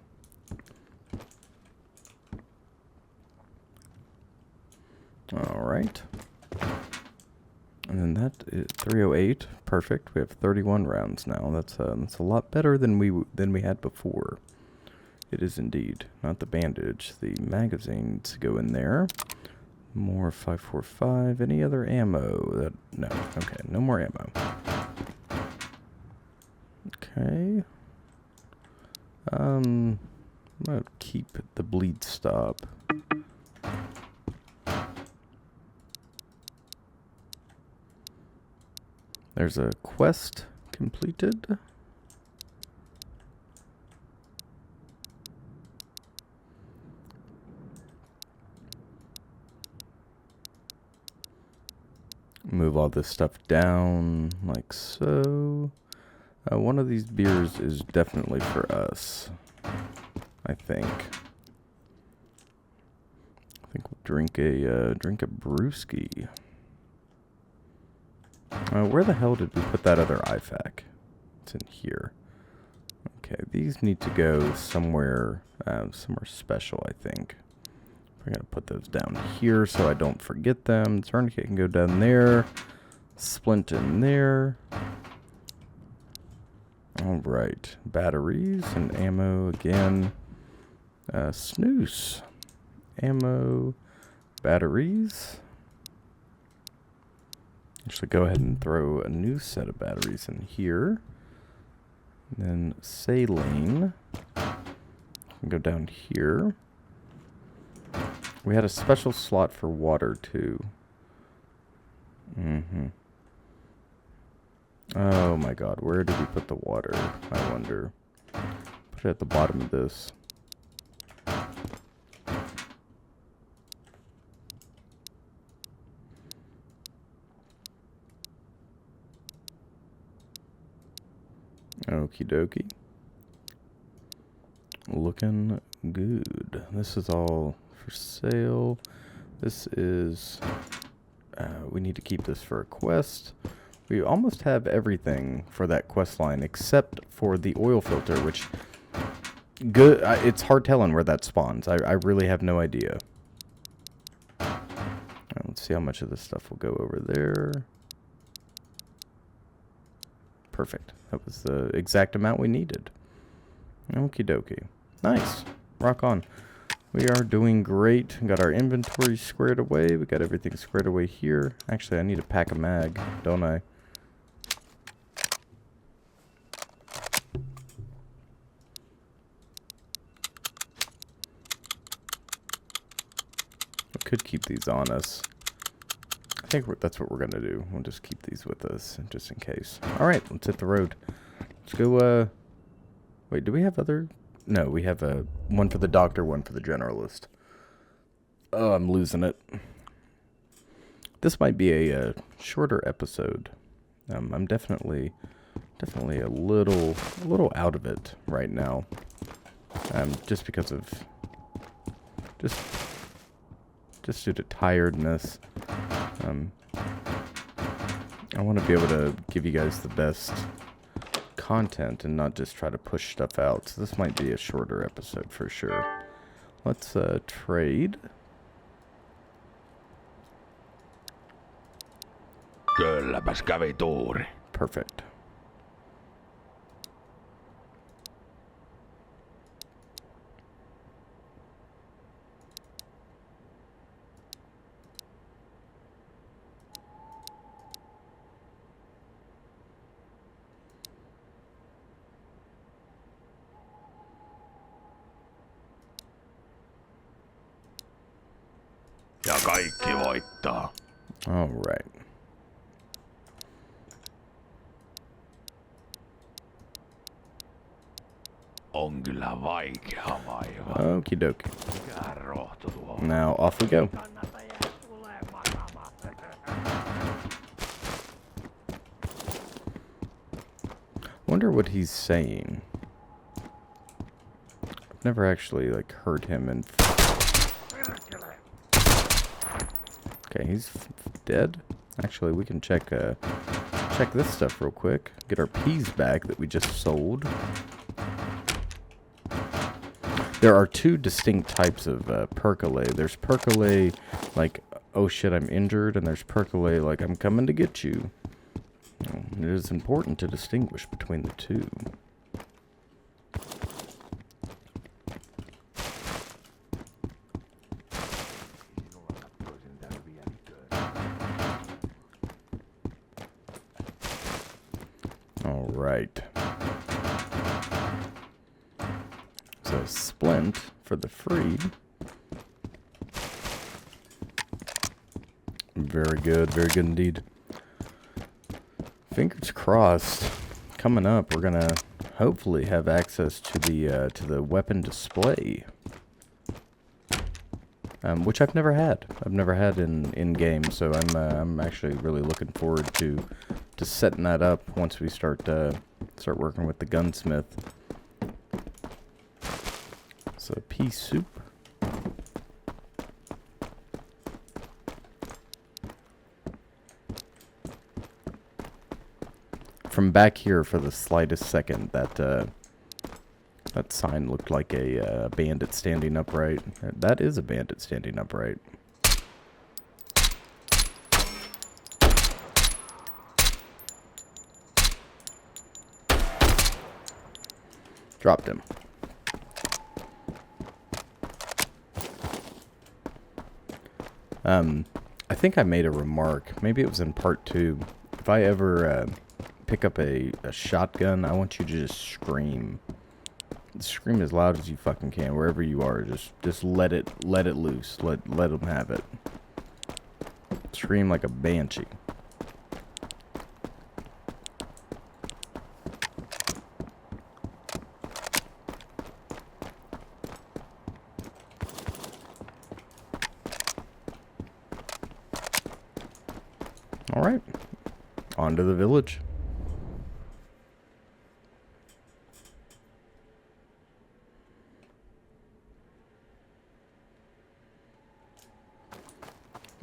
All right. And then that is 308. Perfect. We have 31 rounds now. That's a lot better than we had before. It is indeed. Not the bandage. The magazines go in there. More 5.45. Any other ammo? No. Okay, no more ammo. Okay. I'm gonna keep the bleed stop. There's a quest completed. Move all this stuff down like so. One of these beers is definitely for us, I think. I think we'll drink a brewski. Where the hell did we put that other IFAK? It's in here. Okay, these need to go somewhere special, I think. We're going to put those down here so I don't forget them. Tourniquet can go down there. Splint in there. Alright. Batteries and ammo again. Snooze. Ammo. Batteries. Actually, go ahead and throw a new set of batteries in here. And then saline. Go down here. We had a special slot for water, too. Oh, my God. Where did we put the water? I wonder. Put it at the bottom of this. Okie dokie. Looking good. This is all for sale. This is... we need to keep this for a quest. We almost have everything for that quest line except for the oil filter, which... good. It's hard telling where that spawns. I really have no idea. Let's see how much of this stuff will go over there. Perfect. That was the exact amount we needed. Okie dokie. Nice. Rock on. We are doing great. Got our inventory squared away. We got everything squared away here. Actually, I need to pack a mag, don't I? I could keep these on us. I think that's what we're going to do. We'll just keep these with us, just in case. Alright, let's hit the road. Let's go, wait, do we have other... No, we have one for the doctor, one for the generalist. Oh, I'm losing it. This might be a shorter episode. I'm definitely a little out of it right now. Just because of just due to tiredness. I want to be able to give you guys the best content and not just try to push stuff out. So this might be a shorter episode for sure. Let's trade. Kylläpäs kävi tuuri. Perfect. Ja kaikki voittaa. All right. On kyllä vaikea vaiva. Okie dokie. Mikään rohto tuo. Now off we go. Wonder what he's saying. I've never actually like heard him in. Okay, he's dead. Actually, we can check this stuff real quick. Get our peas back that we just sold. There are two distinct types of percolate. There's percolate like, oh shit, I'm injured, and there's percolate like, I'm coming to get you. It is important to distinguish between the two. All right. So splint for the free. Very good indeed. Fingers crossed. Coming up, we're gonna hopefully have access to the weapon display, which I've never had. I've never had in game, so I'm actually really looking forward to setting that up once we start working with the gunsmith. So pea soup. From back here, for the slightest second, that sign looked like a bandit standing upright. That is a bandit standing upright. Dropped him. I think I made a remark. Maybe it was in part 2. If I ever pick up a shotgun, I want you to just scream. Scream as loud as you fucking can, wherever you are. Just let it loose. Let them have it. Scream like a banshee. All right, on to the village.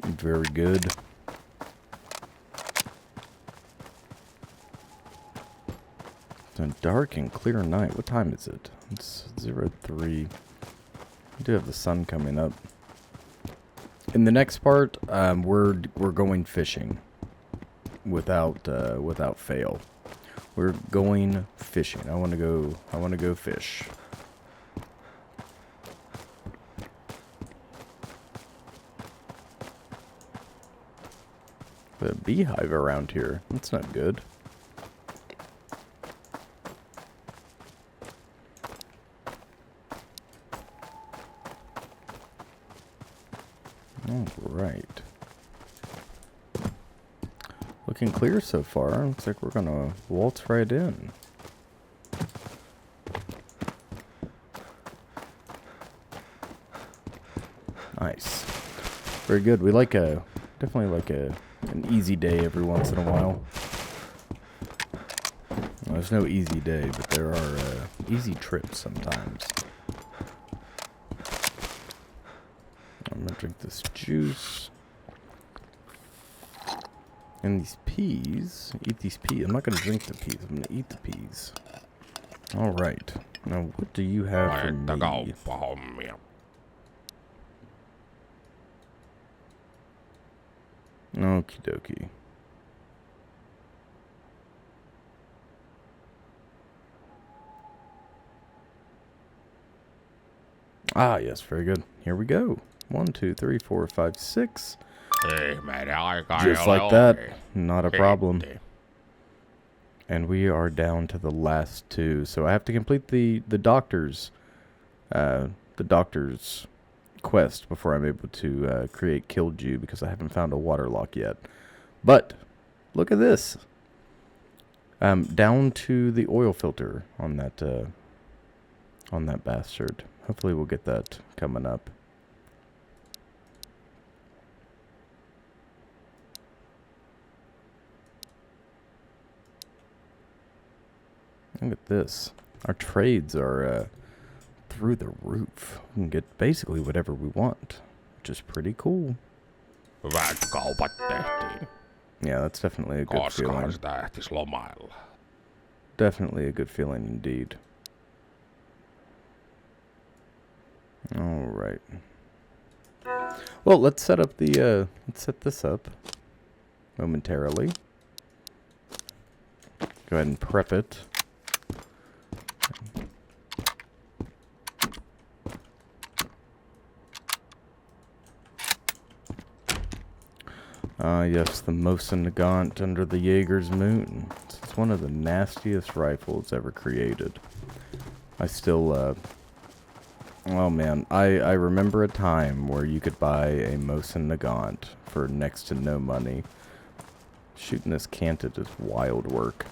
Very good. It's a dark and clear night. What time is it? It's 03. We do have the sun coming up. In the next part, we're going fishing. Without fail. We're going fishing. I want to go fish. The beehive around here. That's not good. All right. Looking clear so far. Looks like we're gonna waltz right in. Nice. Very good. We like definitely like an easy day every once in a while. Well, there's no easy day, but there are easy trips sometimes. I'm gonna drink this juice. And these peas. Eat these peas. I'm not gonna drink the peas. I'm gonna eat the peas. Alright. Now, what do you have for me? kauppahommia. Okie dokie. Ah, yes, very good. Here we go. 1, 2, 3, 4, 5, 6. Ihmeiden aika ei Just ole like that. ohi. Not a problem. Hitti. And we are down to the last two. So I have to complete the doctor's quest before I'm able to create Killdew, because I haven't found a water lock yet. But look at this. Down to the oil filter on that bastard. Hopefully we'll get that coming up. Look at this. Our trades are through the roof. We can get basically whatever we want, which is pretty cool. Hyvät kaupat tehtiin. Yeah, that's definitely a good Koskahan feeling. sitä ehtis lomailla. Definitely a good feeling indeed. All right. Well, let's set up the let's set this up momentarily. Go ahead and prep it. Yes, the Mosin-Nagant under the Jaeger's moon. It's one of the nastiest rifles ever created. I still, oh man, I remember a time where you could buy a Mosin-Nagant for next to no money. Shooting this canted is wild work.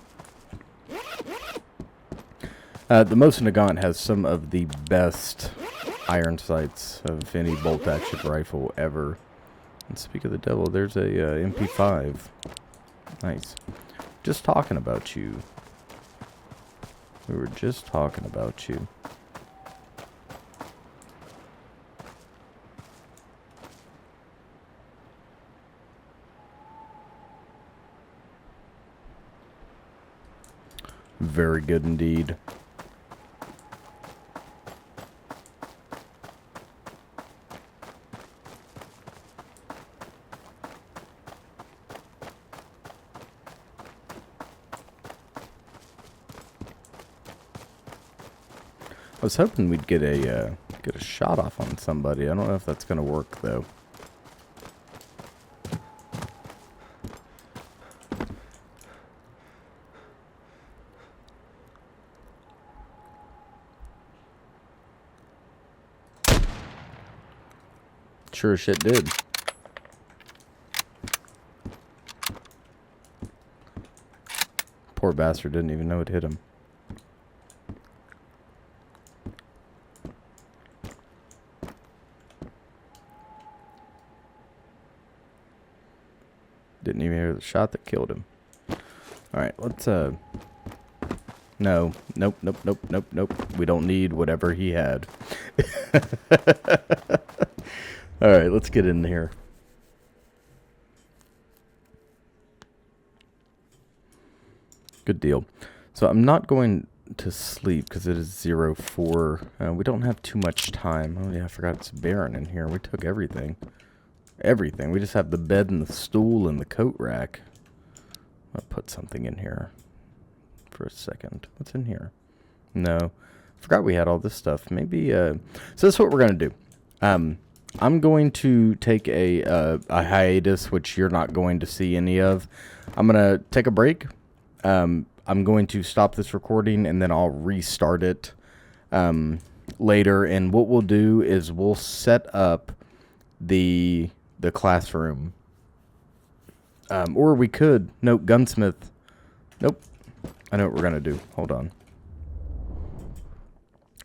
The Mosin-Nagant has some of the best iron sights of any bolt-action rifle ever. And speak of the devil, there's a MP5. Nice. Just talking about you. We were just talking about you. Very good indeed. I was hoping we'd get a shot off on somebody. I don't know if that's gonna work though. Sure as shit did. Poor bastard didn't even know it hit him. Didn't even hear the shot that killed him. Alright, let's, no. Nope, nope, nope, nope, nope. We don't need whatever he had. Alright, let's get in here. Good deal. So I'm not going to sleep because it is 04. We don't have too much time. Oh yeah, I forgot it's barren in here. We took everything. Everything. We just have the bed and the stool and the coat rack. I'll put something in here for a second. What's in here? No. Forgot we had all this stuff. Maybe, so that's what we're going to do. I'm going to take a hiatus, which you're not going to see any of. I'm going to take a break. I'm going to stop this recording, and then I'll restart it later. And what we'll do is we'll set up the classroom. Or we could. Nope, gunsmith. Nope. I know what we're going to do. Hold on.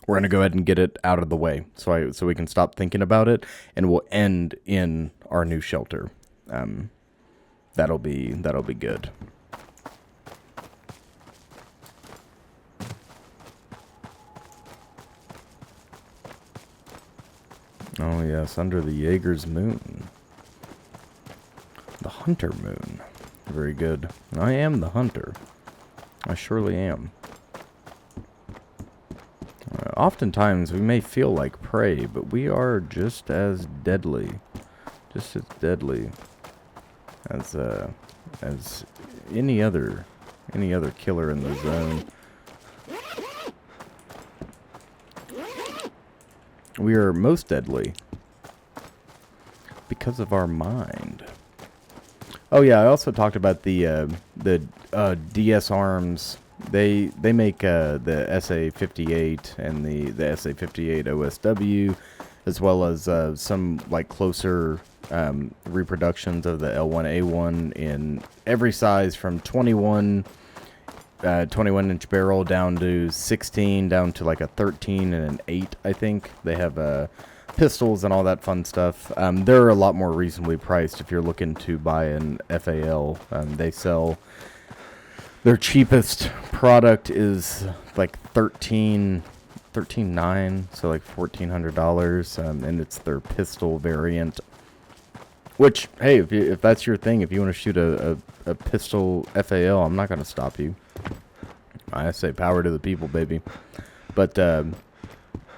we're gonna go ahead and get it out of the way, so we can stop thinking about it, and we'll end in our new shelter. That'll be good. Oh yes, under the Jaeger's moon. The hunter moon. Very good. I am the hunter. I surely am. Oftentimes we may feel like prey, but we are just as deadly. Just as deadly as any other killer in the zone. We are most deadly because of our mind. Oh yeah, I also talked about the DS Arms. They make the SA-58 and the SA-58 OSW, as well as some like closer reproductions of the L1A1 in every size from 21 inch barrel down to 16, down to like a 13 and an 8, I think. They have pistols and all that fun stuff. They're a lot more reasonably priced if you're looking to buy an FAL. They sell, their cheapest product is like $13.9, so like $1,400, and it's their pistol variant. Which, hey, if that's your thing, if you want to shoot a pistol FAL, I'm not going to stop you. I say power to the people, baby. But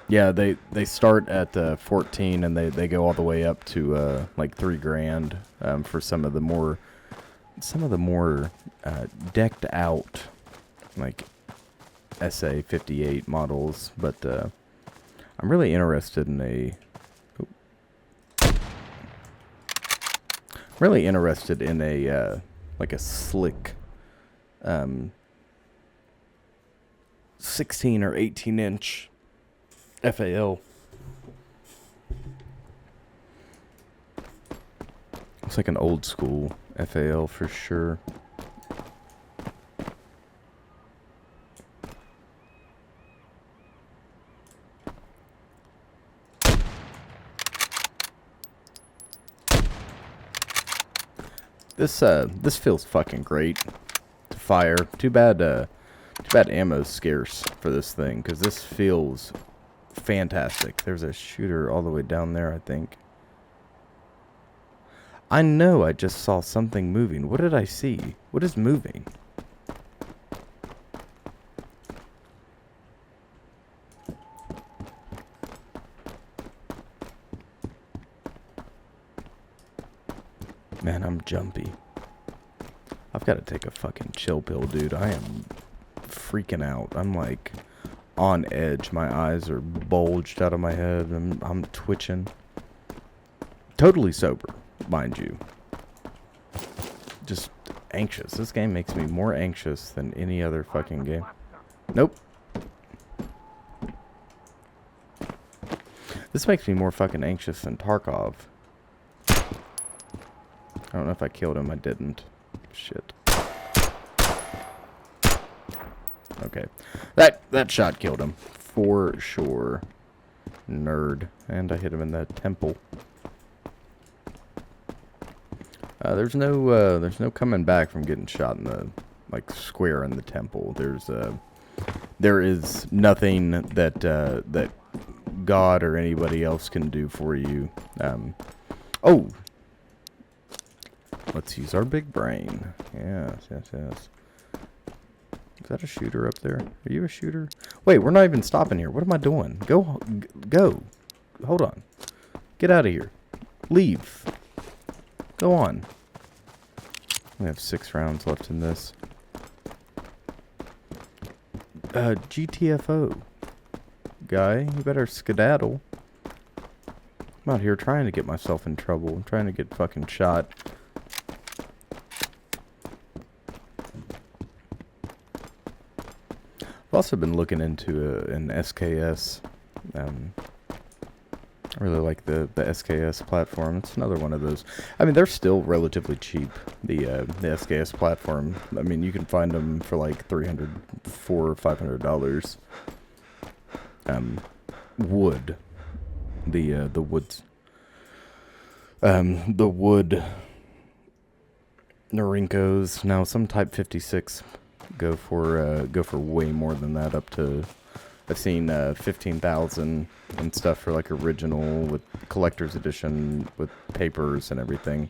yeah, they start at 14 and they go all the way up to like $3,000 for some of the more decked out like SA-58 models. But I'm really interested in like a slick 16 or 18 inch FAL. It's like an old school FAL for sure. This feels fucking great to fire. Too bad ammo's scarce for this thing, because this feels fantastic. There's a shooter all the way down there, I think. I know I just saw something moving. What did I see? What is moving? Man, I'm jumpy. I've got to take a fucking chill pill, dude. I am freaking out. I'm like on edge. My eyes are bulged out of my head. I'm twitching. Totally sober, mind you. Just anxious. This game makes me more anxious than any other fucking game. Nope. This makes me more fucking anxious than Tarkov. I don't know if I killed him. I didn't. Shit. Okay. That shot killed him. For sure. Nerd. And I hit him in the temple. There's no coming back from getting shot in the, like, square in the temple. There is nothing that God or anybody else can do for you. Oh! Let's use our big brain. Yes. Is that a shooter up there? Are you a shooter? Wait, we're not even stopping here. What am I doing? Go. Hold on. Get out of here. Leave. Go on. We have 6 rounds left in this. GTFO. Guy, you better skedaddle. I'm out here trying to get myself in trouble. I'm trying to get fucking shot. I've also been looking into an SKS. I really like the SKS platform. It's another one of those. I mean, they're still relatively cheap. The SKS platform. I mean, you can find them for like $400 or $500. wood. The woods. The wood Norinkos. Now some Type 56 go for way more than that, up to, I've seen 15,000 and stuff for like original with collector's edition with papers and everything.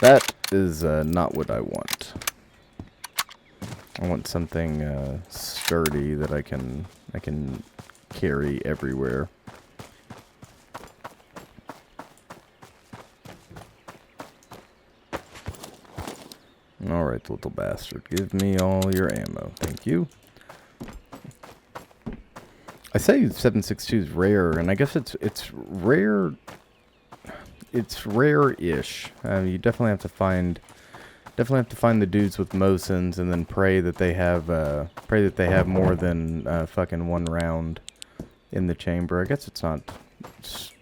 That is not what I want. I want something sturdy that I can carry everywhere. Alright, little bastard. Give me all your ammo. Thank you. I say 7.62 is rare, and I guess it's rare. It's rare-ish. You definitely have to find the dudes with Mosins, and then pray that they have more than fucking one round in the chamber. I guess it's not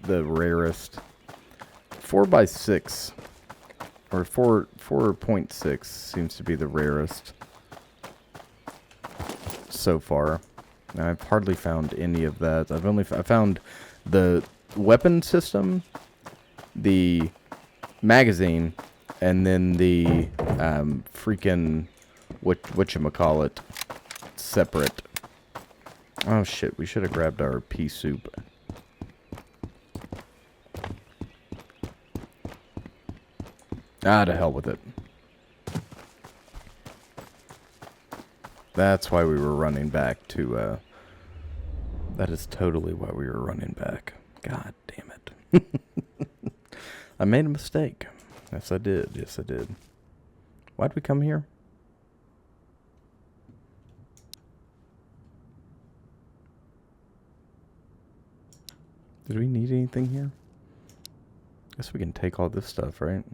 the rarest. 4x6 or 4.6 seems to be the rarest so far. I've hardly found any of that. I found the weapon system, the magazine, and then the freaking whatchamacallit separate. Oh shit, we should have grabbed our pea soup. Ah, to hell with it. That's why we were running back to, that is totally why we were running back. God damn it. I made a mistake. Yes, I did. Yes, I did. Why'd we come here? Did we need anything here? Guess we can take all this stuff, right?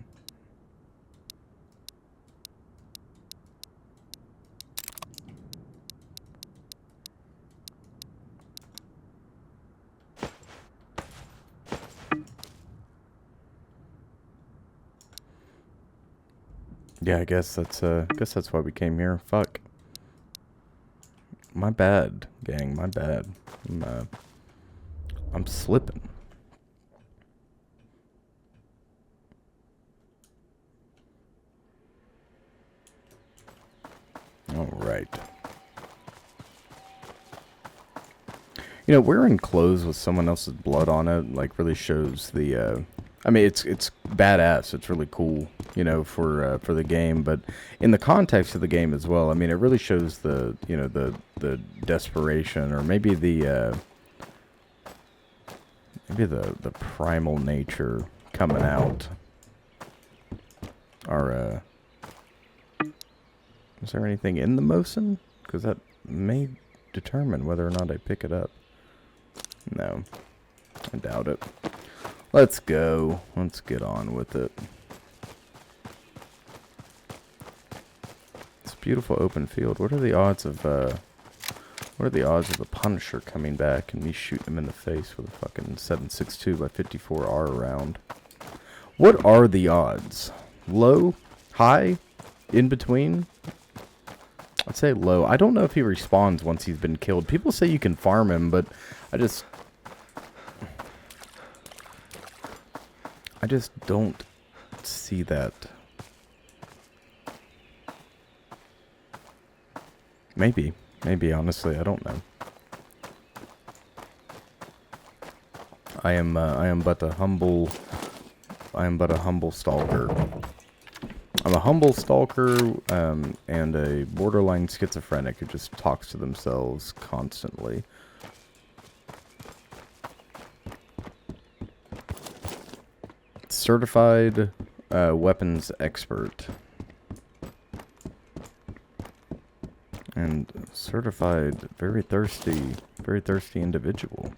Yeah, I guess that's why we came here. Fuck. My bad, gang. My bad. I'm slipping. All right. You know, wearing clothes with someone else's blood on it, like, really shows the, I mean, it's badass. It's really cool, you know, for the game, but in the context of the game as well, I mean, it really shows the, you know, the desperation, or maybe the primal nature coming out. Or, is there anything in the Mosin? Because that may determine whether or not I pick it up. No, I doubt it. Let's go. Let's get on with it. It's a beautiful open field. What are the odds of the Punisher coming back and me shooting him in the face with a fucking 7.62 by 54R round? What are the odds? Low? High? In between? I'd say low. I don't know if he respawns once he's been killed. People say you can farm him, but I just don't see that. Maybe, honestly, I don't know. I am but a humble stalker. I'm a humble stalker, and a borderline schizophrenic who just talks to themselves constantly. Certified weapons expert. And certified very thirsty individual.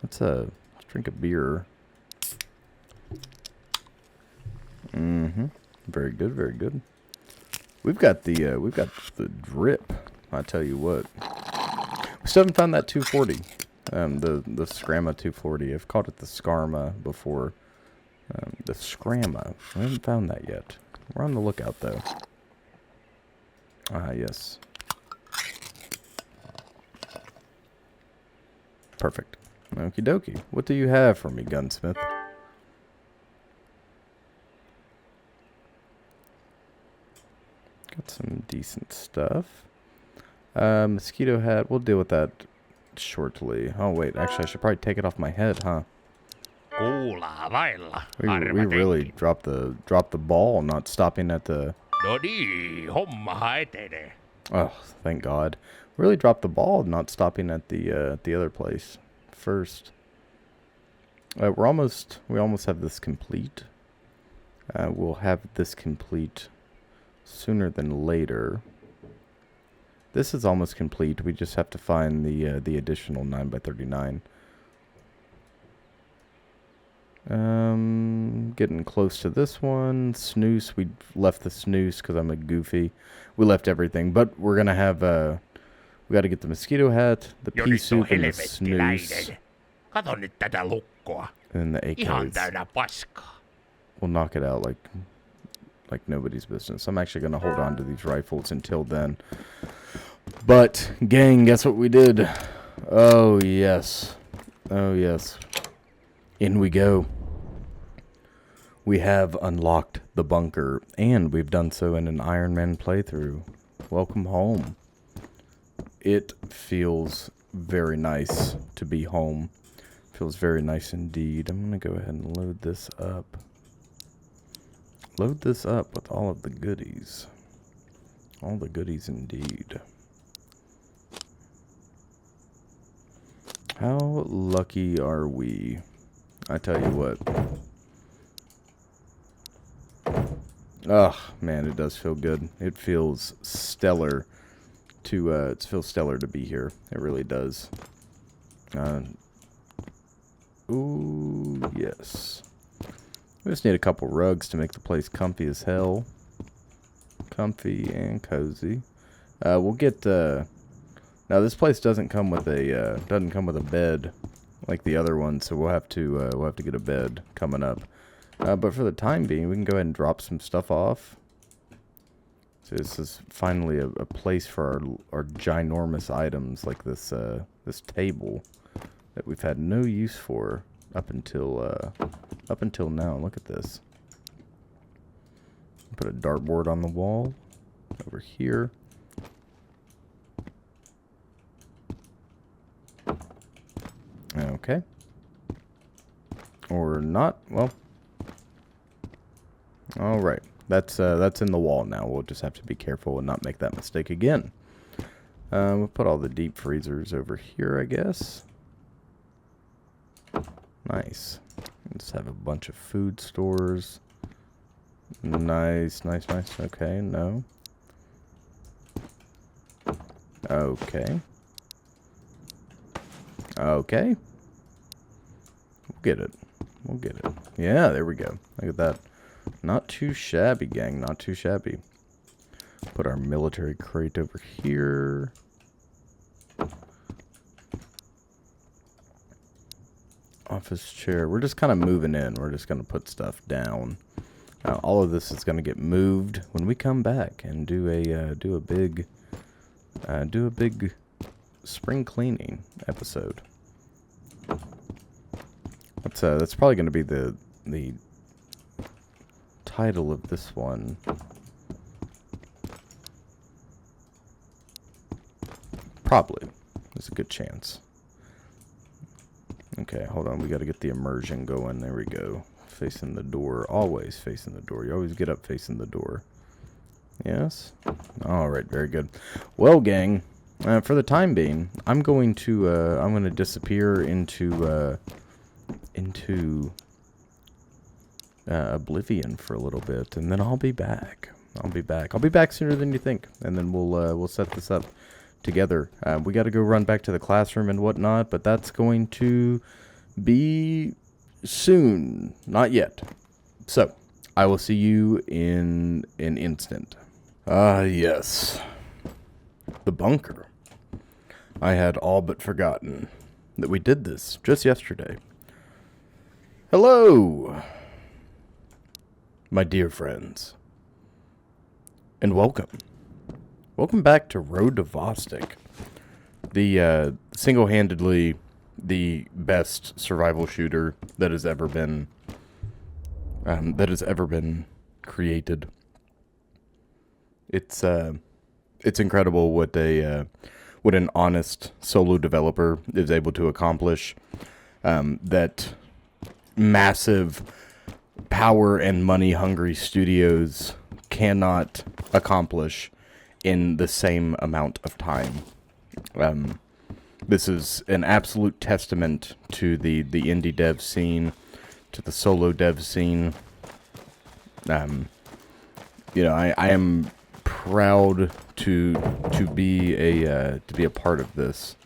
Let's drink a beer. Very good, very good. We've got the drip. I tell you what. We still haven't found that 240. The Scramma 240. I've called it the Skarma before. The Scramma. I haven't found that yet. We're on the lookout though. Ah, yes. Perfect. Okie dokie. What do you have for me, gunsmith? Got some decent stuff. Mosquito hat. We'll deal with that shortly. Oh, wait. Actually, I should probably take it off my head, huh? Kuulaa vailla. We really dropped the ball, not stopping at the... No niin, hommahan etenee. Oh, thank God. Really dropped the ball, not stopping at the other place first. We almost have this complete. We'll have this complete sooner than later. This is almost complete. We just have to find the additional 9x39. Getting close to this one. Snooze. We left the snooze because I'm a goofy. We left everything, but we're gonna have we got to get the mosquito hat, the pea soup, and the snooze. Kato nyt tätä lukkoa. And the Ihan AKs. täynnä paskaa. We'll knock it out like nobody's business. I'm actually gonna hold on to these rifles until then. But gang, guess what we did? Oh yes, oh yes. In we go. We have unlocked the bunker, and we've done so in an Iron Man playthrough. Welcome home. It feels very nice to be home. Feels very nice indeed. I'm going to go ahead and load this up. Load this up with all of the goodies. All the goodies indeed. How lucky are we? I tell you what. Oh, man, it does feel good. It feels stellar to be here. It really does. Ooh, yes. We just need a couple rugs to make the place comfy as hell. Comfy and cozy. We'll get now this place doesn't come with a bed like the other one, so we'll have to get a bed coming up. But for the time being, we can go ahead and drop some stuff off. So this is finally a place for our ginormous items, like this this table that we've had no use for up until now. Look at this. Put a dartboard on the wall over here. Okay. Or not. Well. All right. That's in the wall now. We'll just have to be careful and not make that mistake again. We'll put all the deep freezers over here, I guess. Nice. Let's have a bunch of food stores. Nice, nice, nice. Okay, no. Okay. Okay. We'll get it. We'll get it. Yeah, there we go. Look at that. Not too shabby, gang. Not too shabby. Put our military crate over here. Office chair. We're just kind of moving in. We're just going to put stuff down. All of this is going to get moved when we come back and do a big spring cleaning episode. That's probably going to be the title of this one. Probably. There's a good chance. Okay, hold on. We got to get the immersion going. There we go. Facing the door. Always facing the door. You always get up facing the door. Yes? Alright, very good. Well, gang, for the time being, I'm going to disappear into oblivion for a little bit, and then I'll be back. I'll be back sooner than you think, and then we'll set this up together. We got to go run back to the classroom and whatnot, but that's going to be soon. Not yet. So, I will see you in an instant. Ah, yes. The bunker. I had all but forgotten that we did this just yesterday. Hello, my dear friends, and welcome. Welcome back to Road to Vostok, the single-handedly the best survival shooter that has ever been created. It's incredible what an honest solo developer is able to accomplish. That massive power and money hungry studios cannot accomplish in the same amount of time. This is an absolute testament to the indie dev scene, to the solo dev scene. I am proud to be a part of this.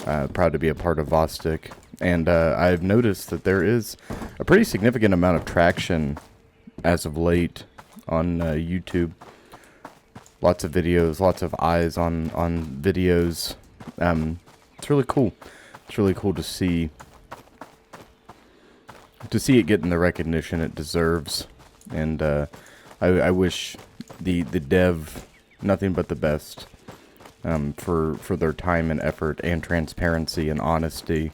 Proud to be a part of Vostok, and I've noticed that there is a pretty significant amount of traction as of late on YouTube. Lots of videos, lots of eyes on videos. It's really cool. It's really cool to see it getting the recognition it deserves, and I wish the dev nothing but the best for their time and effort and transparency and honesty.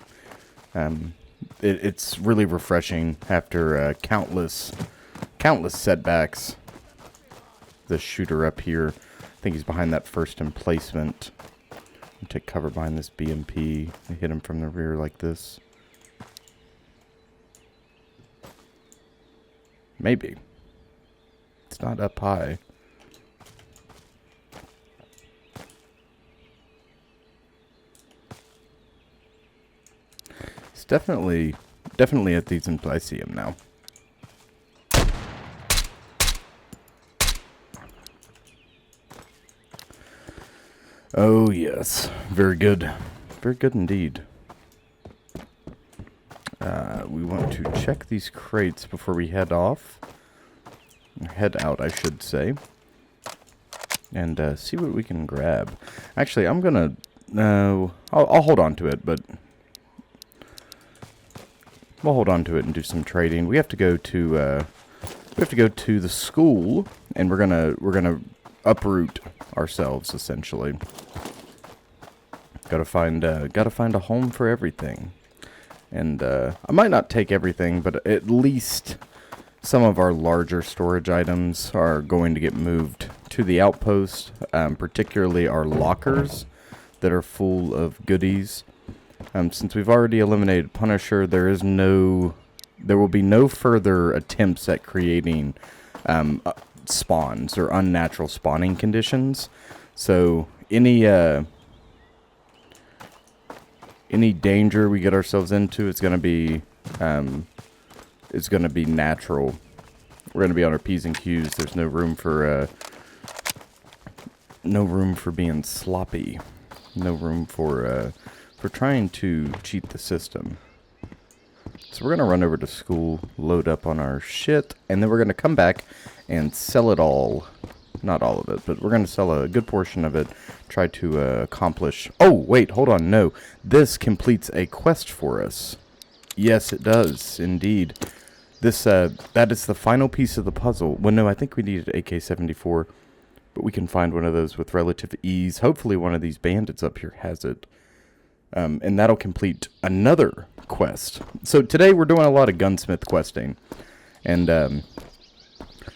It's really refreshing after countless setbacks. The shooter up here, I think he's behind that first emplacement. Take cover behind this BMP and hit him from the rear like this. Maybe. It's not up high. It's definitely at these. I see him now. Oh yes, very good. Very good indeed. We want to check these crates before we head off. Head out, I should say. And see what we can grab. Actually, I'm gonna... No, I'll hold on to it, but... We'll hold on to it and do some trading. We have to go to... the school, and we're gonna uproot ourselves, essentially. Gotta find a home for everything. And I might not take everything, but at least some of our larger storage items are going to get moved to the outpost, particularly our lockers that are full of goodies. Since we've already eliminated Punisher, there will be no further attempts at creating spawns or unnatural spawning conditions. So any danger we get ourselves into, it's gonna be natural. We're gonna be on our P's and Q's. There's no room for being sloppy. No room for trying to cheat the system. So we're gonna run over to school, load up on our shit, and then we're gonna come back and sell it all. Not all of it, but we're going to sell a good portion of it. Try to accomplish... Oh, wait, hold on, no. This completes a quest for us. Yes, it does, indeed. This, that is the final piece of the puzzle. Well, no, I think we needed AK-74, but we can find one of those with relative ease. Hopefully one of these bandits up here has it. And that'll complete another quest. So today we're doing a lot of gunsmith questing. And,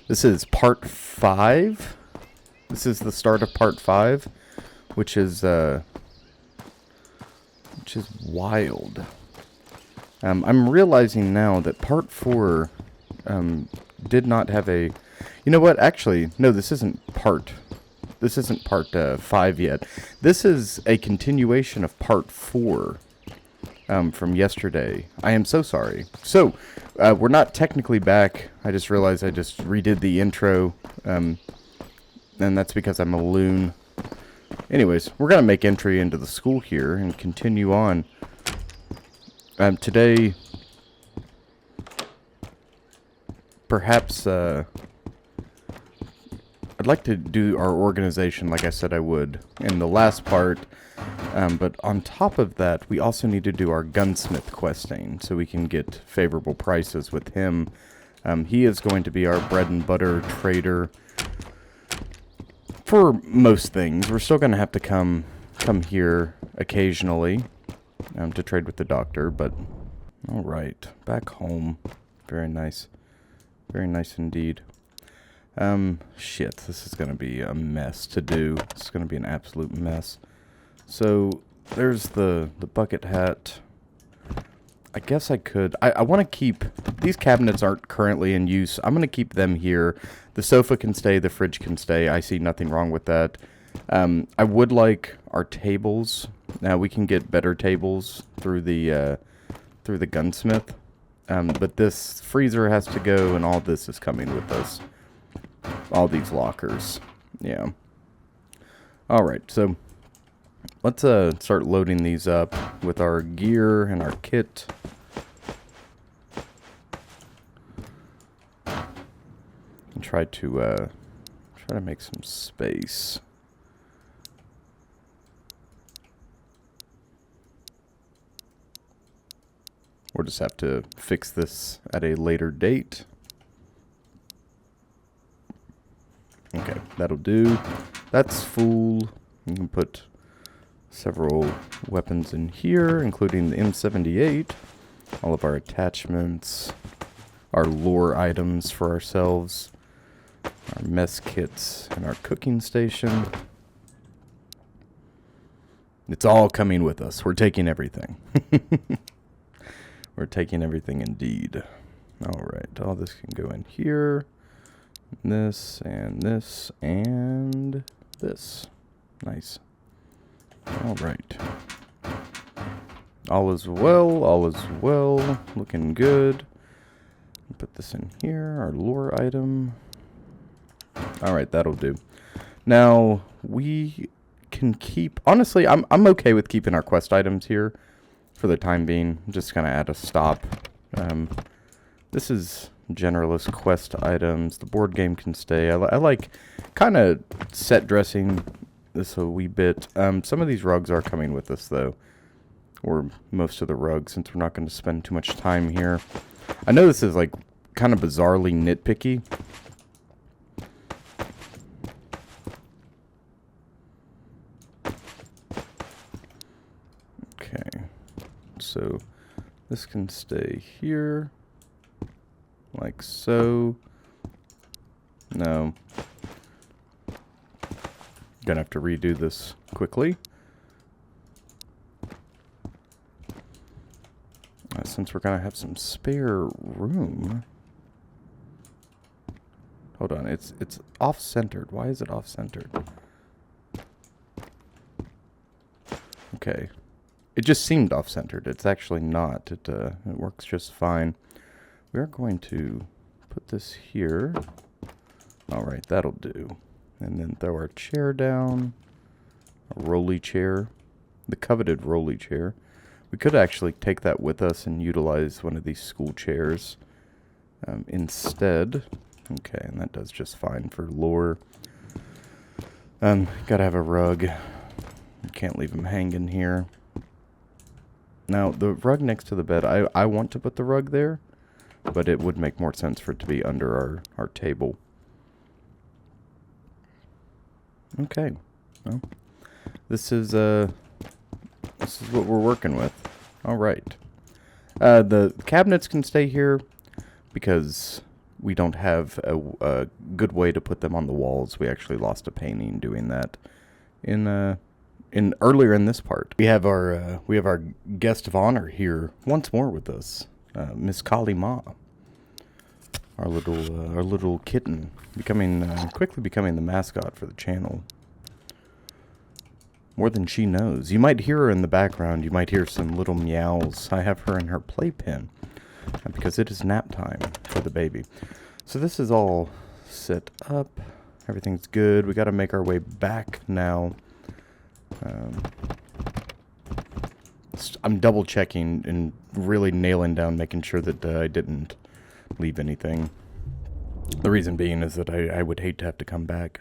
this is part 5. This is the start of part 5, which is wild. I'm realizing now that part 4 did not have a... You know what? Actually, no, this isn't part 5 yet. This is a continuation of part 4 from yesterday. I am so sorry. So, we're not technically back. I just realized I just redid the intro, and that's because I'm a loon. Anyways, we're going to make entry into the school here and continue on. Today, perhaps, I'd like to do our organization like I said I would in the last part. But on top of that, we also need to do our gunsmith questing so we can get favorable prices with him. He is going to be our bread and butter trader for most things. We're still going to have to come here occasionally to trade with the doctor, but alright. Back home. Very nice. Very nice indeed. Shit, this is gonna be a mess to do. This is gonna be an absolute mess. So, there's the bucket hat. I guess I could... I want to keep... These cabinets aren't currently in use. I'm going to keep them here. The sofa can stay. The fridge can stay. I see nothing wrong with that. I would like our tables. Now, we can get better tables through the gunsmith. But this freezer has to go, and all this is coming with us. All these lockers. Yeah. Alright, so... Let's start loading these up with our gear and our kit. And try to make some space. We'll just have to fix this at a later date. Okay, that'll do. That's full. You can put several weapons in here, including the M78, all of our attachments, our lore items for ourselves, our mess kits, and our cooking station. It's all coming with us. We're taking everything. We're taking everything indeed. Alright, all this can go in here. This, and this, and this. Nice. Alright. All is well, all is well. Looking good. Put this in here, our lore item. Alright, that'll do. Now, we can keep... Honestly, I'm okay with keeping our quest items here for the time being. I'm just gonna add a stop. This is generalist quest items. The board game can stay. I like kind of set dressing this a wee bit. Some of these rugs are coming with us, though. Or most of the rugs, since we're not going to spend too much time here. I know this is, like, kind of bizarrely nitpicky. Okay. So, this can stay here. Like so. No. Gonna have to redo this quickly. Since we're gonna have some spare room. Hold on, it's off-centered. Why is it off-centered? Okay. It just seemed off-centered. It's actually not. It works just fine. We are going to put this here. Alright, that'll do. And then throw our chair down. A rolly chair. The coveted rolly chair. We could actually take that with us and utilize one of these school chairs instead. Okay, and that does just fine for lore. Gotta have a rug. Can't leave him hanging here. Now, the rug next to the bed, I want to put the rug there, but it would make more sense for it to be under our table. Okay. Well, this is what we're working with. All right. The cabinets can stay here because we don't have a good way to put them on the walls. We actually lost a painting doing that in earlier in this part. We have our guest of honor here once more with us, Miss Kali Ma. Our little kitten, quickly becoming the mascot for the channel. More than she knows. You might hear her in the background. You might hear some little meows. I have her in her playpen because it is nap time for the baby. So this is all set up. Everything's good. We got to make our way back now. I'm double checking and really nailing down, making sure that I didn't leave anything. The reason being is that I would hate to have to come back.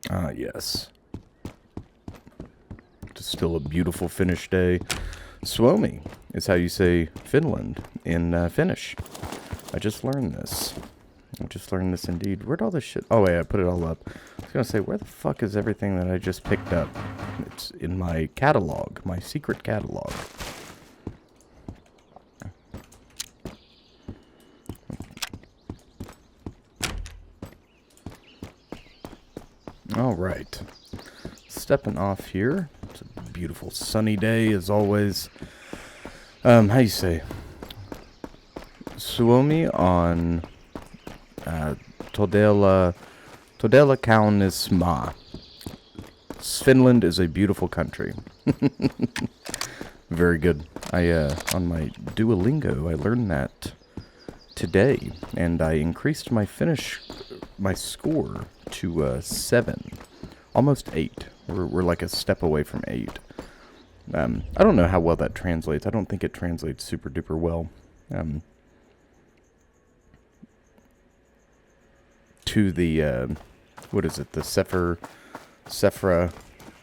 Yes. It's still a beautiful Finnish day. Suomi is how you say Finland in Finnish. I just learned this. Indeed. Where'd all this shit... Oh, wait, I put it all up. I was gonna say, where the fuck is everything that I just picked up? It's in my catalog, my secret catalog. All right. Stepping off here. It's a beautiful sunny day as always. How you say? Suomi on Todella kaunis. Finland is a beautiful country. Very good. I on my Duolingo I learned that today, and I increased my score to 7, almost 8. We're like a step away from 8. I don't know how well that translates. I don't think it translates super duper well. To the what is it? The Sephra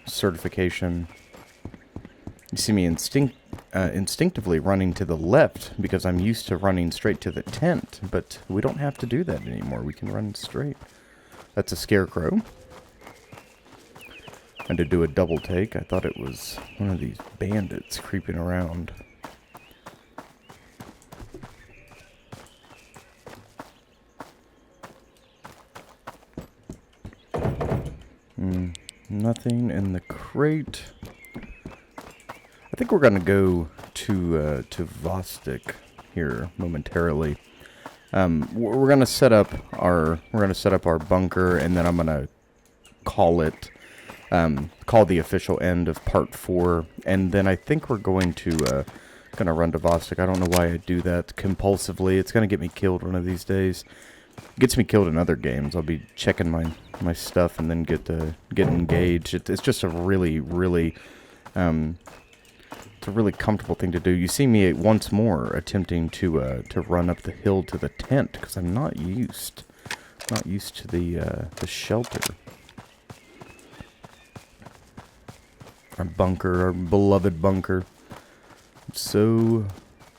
certification. You see me instinctively running to the left because I'm used to running straight to the tent, but we don't have to do that anymore. We can run straight. That's a scarecrow. And to do a double take, I thought it was one of these bandits creeping around. Nothing in the crate. I think we're gonna go to Vostok here momentarily. We're gonna set up our bunker, and then I'm gonna call the official end of part 4, and then I think we're going to gonna run to Vostok. I don't know why I do that compulsively. It's gonna get me killed one of these days. It gets me killed in other games. I'll be checking my stuff and then get engaged. It's just a really it's a really comfortable thing to do. You see me once more attempting to run up the hill to the tent because I'm not used to the shelter. Our bunker, our beloved bunker. I'm so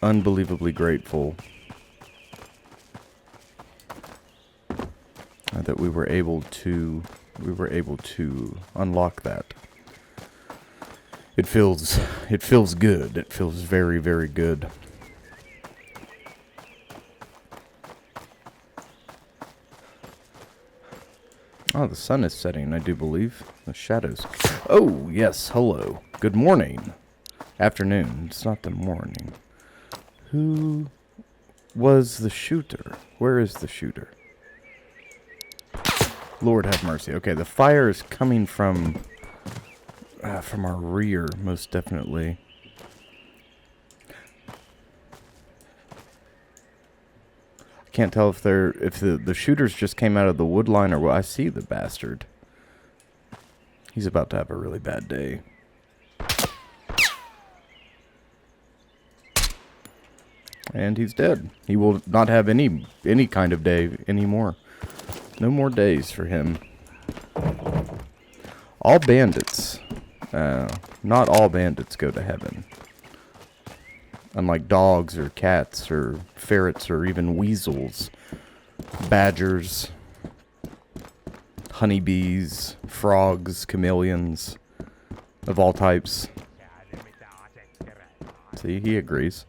unbelievably grateful that we were able to unlock that. It feels good. It feels very, very good. Oh, the sun is setting, I do believe. The shadows. Oh, yes, hello. Good morning. Afternoon. It's not the morning. Who was the shooter? Where is the shooter? Lord have mercy. Okay, the fire is coming from our rear, most definitely. I can't tell if the shooters just came out of the wood line or what. I see the bastard. He's about to have a really bad day. And he's dead. He will not have any kind of day anymore. No more days for him. All bandits. Not all bandits go to heaven. Unlike dogs or cats or ferrets or even weasels, badgers, honeybees, frogs, chameleons of all types. See, he agrees.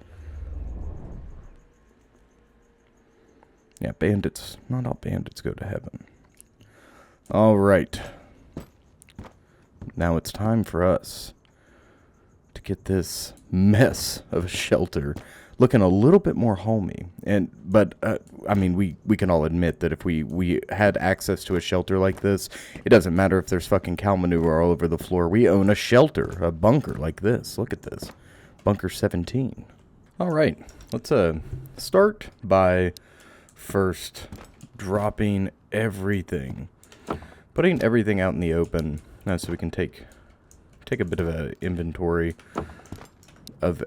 Yeah, bandits. Not all bandits go to heaven. All right. Now it's time for us to get this mess of a shelter looking a little bit more homey. But I mean, we can all admit that if we had access to a shelter like this, it doesn't matter if there's fucking cow manure all over the floor. We own a shelter, a bunker like this. Look at this. Bunker 17. All right. Let's start by first dropping everything. Putting everything out in the open so we can take a bit of an inventory of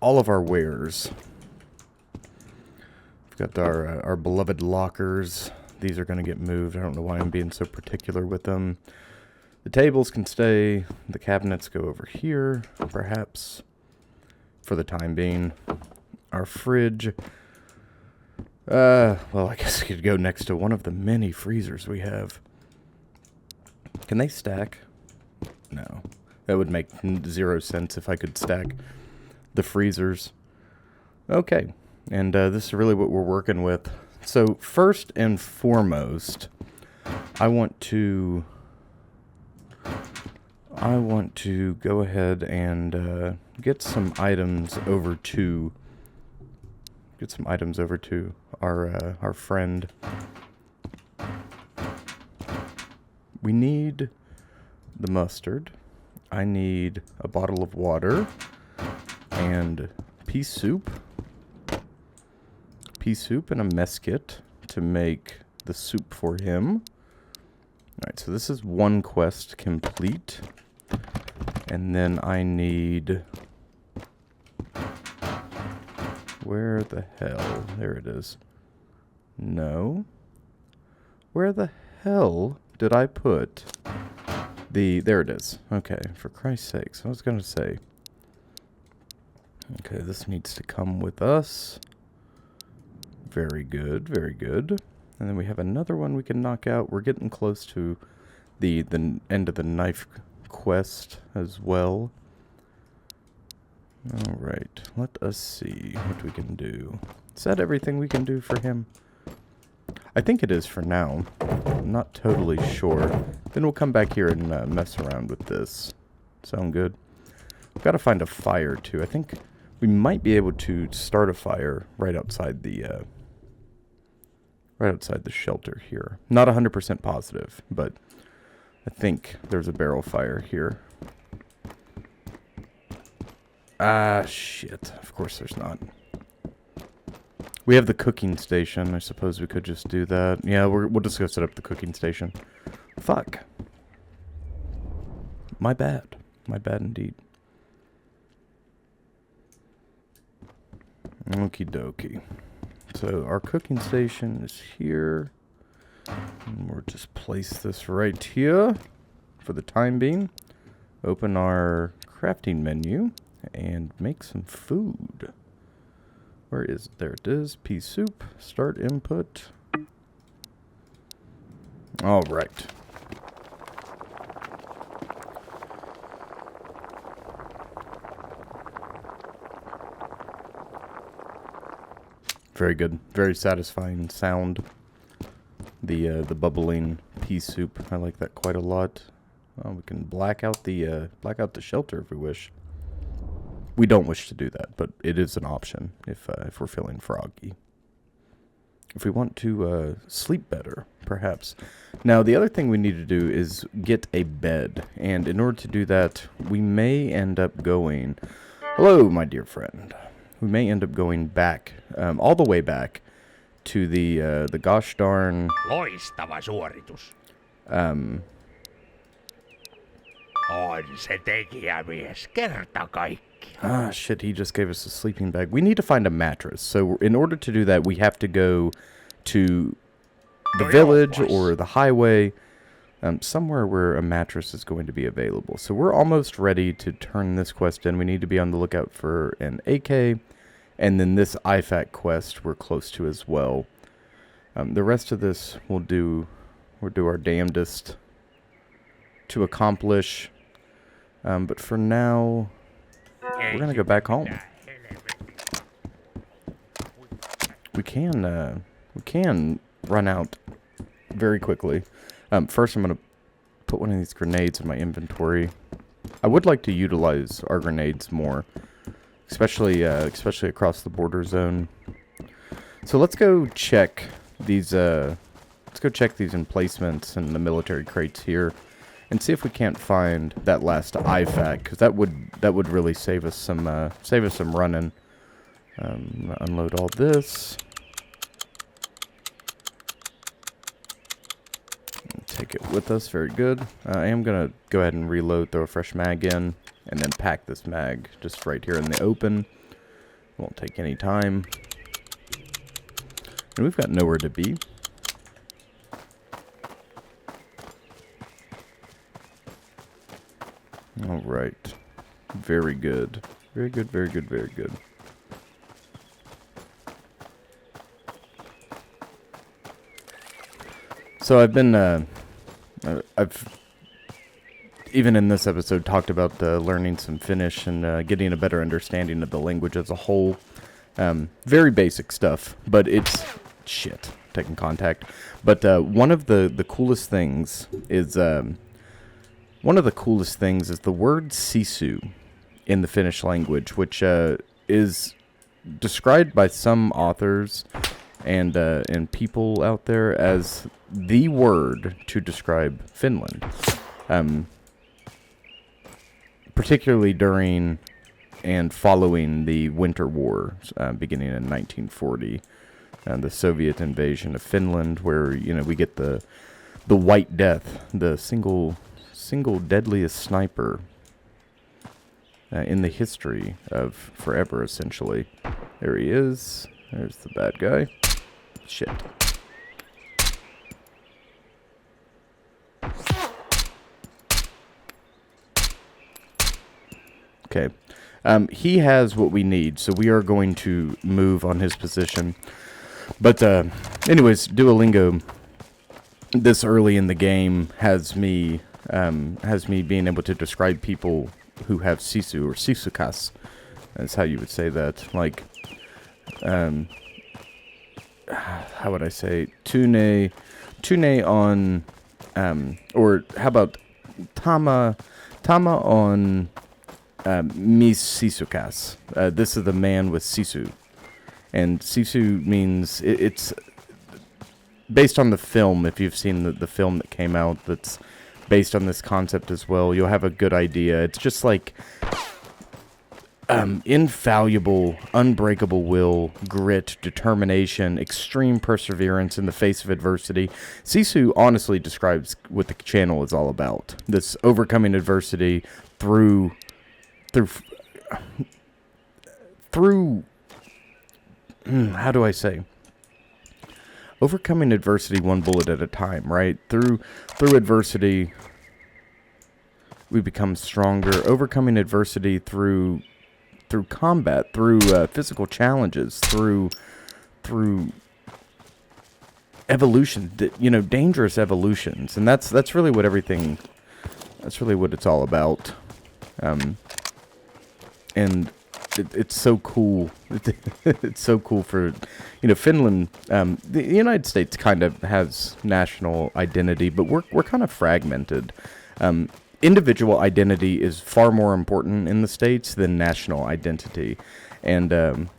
all of our wares. We've got our beloved lockers. These are going to get moved. I don't know why I'm being so particular with them. The tables can stay. The cabinets go over here, perhaps, for the time being. Our fridge. Well, I guess it could go next to one of the many freezers we have. Can they stack? No. That would make 0 sense if I could stack the freezers. Okay. And this is really what we're working with. So first and foremost, I want to I want to go ahead and get some items over to our friend. We need the mustard. I need a bottle of water and pea soup. Pea soup and a mess kit to make the soup for him. Alright, so this is one quest complete. And then I need... Where the hell? There it is. No. Where the hell did I put the... There it is. Okay, for Christ's sakes. I was going to say... Okay, this needs to come with us. Very good, very good. And then we have another one we can knock out. We're getting close to the end of the knife quest as well. Alright, let us see what we can do. Is that everything we can do for him? I think it is for now. I'm not totally sure. Then we'll come back here and mess around with this. Sound good? We've got to find a fire too. I think we might be able to start a fire right outside the shelter here. Not 100% positive, but I think there's a barrel fire here. Ah, shit. Of course there's not. We have the cooking station. I suppose we could just do that. Yeah, we'll just go set up the cooking station. Fuck. My bad. My bad indeed. Okie dokie. So our cooking station is here. And we'll just place this right here for the time being. Open our crafting menu and make some food. Where is it? There it is. Pea soup. Start input. All right. Very good. Very satisfying sound. The bubbling pea soup. I like that quite a lot. We can black out the shelter if we wish. We don't wish to do that, but it is an option if we're feeling froggy. If we want to sleep better, perhaps. Now, the other thing we need to do is get a bed, and in order to do that, we may end up going... Hello, my dear friend. We may end up going back, all the way back, to the gosh darn... Loistava suoritus. On se tekijämies kerta kaikkiaan. Ah, shit, he just gave us a sleeping bag. We need to find a mattress. So in order to do that, we have to go to the village or the highway, somewhere where a mattress is going to be available. So we're almost ready to turn this quest in. We need to be on the lookout for an AK, and then this IFAC quest we're close to as well. The rest of this we'll do our damnedest to accomplish. But for now, we're gonna go back home. We can run out very quickly. First, I'm gonna put one of these grenades in my inventory. I would like to utilize our grenades more, especially across the border zone. So let's go check these. Let's go check these emplacements and the military crates here. And see if we can't find that last IFAC, because that would really save us some running. Unload all this. Take it with us. Very good. I am gonna go ahead and reload, throw a fresh mag in, and then pack this mag just right here in the open. Won't take any time. And we've got nowhere to be. All right. Very good. Very good, very good, very good. So I've been, I've, even in this episode, talked about learning some Finnish and getting a better understanding of the language as a whole. Very basic stuff, but it's, shit, taking contact. But one of the coolest things is, one of the coolest things is the word Sisu in the Finnish language, which is described by some authors and people out there as the word to describe Finland, particularly during and following the Winter War, beginning in 1940, and the Soviet invasion of Finland, where we get the White Death, the single deadliest sniper in the history of forever, essentially. There he is. There's the bad guy. Shit. Okay. He has what we need, so we are going to move on his position. But, anyways, Duolingo, this early in the game, has me being able to describe people who have Sisu, or Sisukas. That's how you would say that. Like, how would I say? Tune on, or how about Tama on mis Sisukas. This is the man with Sisu. And Sisu means, it's based on the film. If you've seen the film that came out that's based on this concept as well, you'll have a good idea. It's just like infallible, unbreakable will, grit, determination, extreme perseverance in the face of adversity. Sisu honestly describes what the channel is all about. This overcoming adversity through how do I say? Overcoming adversity one bullet at a time, right? Through adversity, we become stronger. Overcoming adversity through combat, through physical challenges, through evolution, dangerous evolutions, and that's really what everything. That's really what it's all about. And it's so cool. It's so cool for, Finland. The United States kind of has national identity, but we're kind of fragmented. Individual identity is far more important in the States than national identity, and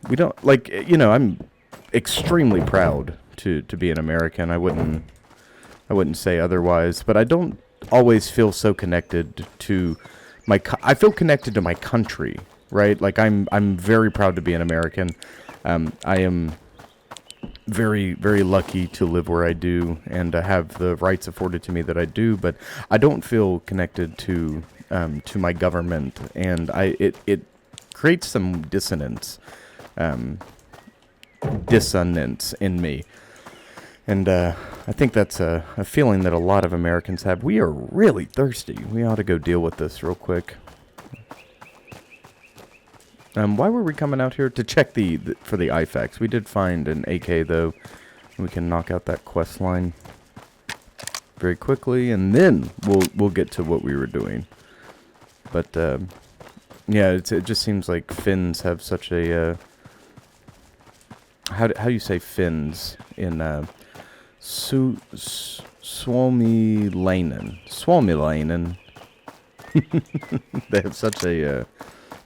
we don't I'm extremely proud to be an American. I wouldn't say otherwise, but I don't always feel so connected to I feel connected to my country, right? Like I'm very proud to be an American. I am very, very lucky to live where I do and have the rights afforded to me that I do, but I don't feel connected to my government, and it creates some dissonance in me. And I think that's a feeling that a lot of Americans have. We are really thirsty. We ought to go deal with this real quick. Why were we coming out here? To check for the IFAX. We did find an AK, though. We can knock out that quest line very quickly, and then we'll get to what we were doing. But, yeah, it just seems like Finns have such a... how do you say Finns in... Suomilainen. They have such a,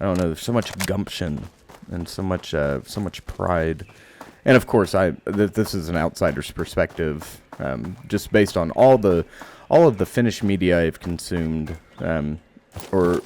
I don't know, there's so much gumption and so much pride. And of course, this is an outsider's perspective, just based on all of the Finnish media I've consumed, or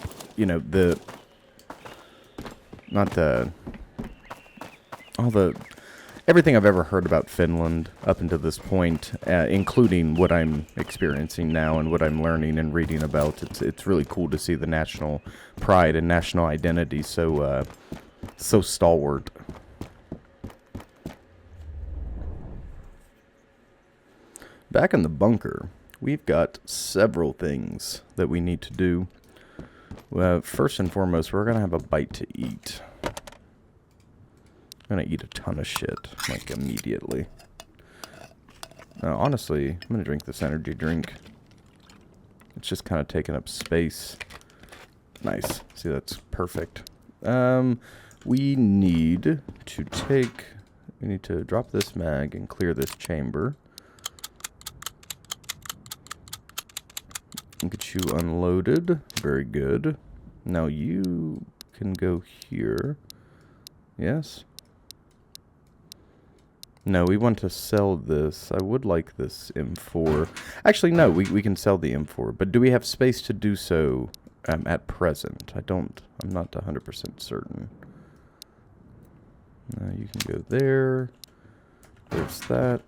everything I've ever heard about Finland up until this point, including what I'm experiencing now and what I'm learning and reading about. It's really cool to see the national pride and national identity so stalwart. Back in the bunker, we've got several things that we need to do. First and foremost, we're going to have a bite to eat. I'm gonna eat a ton of shit, like, immediately. Now, honestly, I'm gonna drink this energy drink. It's just kind of taking up space. Nice. See, that's perfect. We need to drop this mag and clear this chamber. Get you unloaded. Very good. Now you can go here. Yes? No, we want to sell this. I would like this M4. Actually, no, we can sell the M4. But do we have space to do so at present? I'm not 100% certain. You can go there. There's that.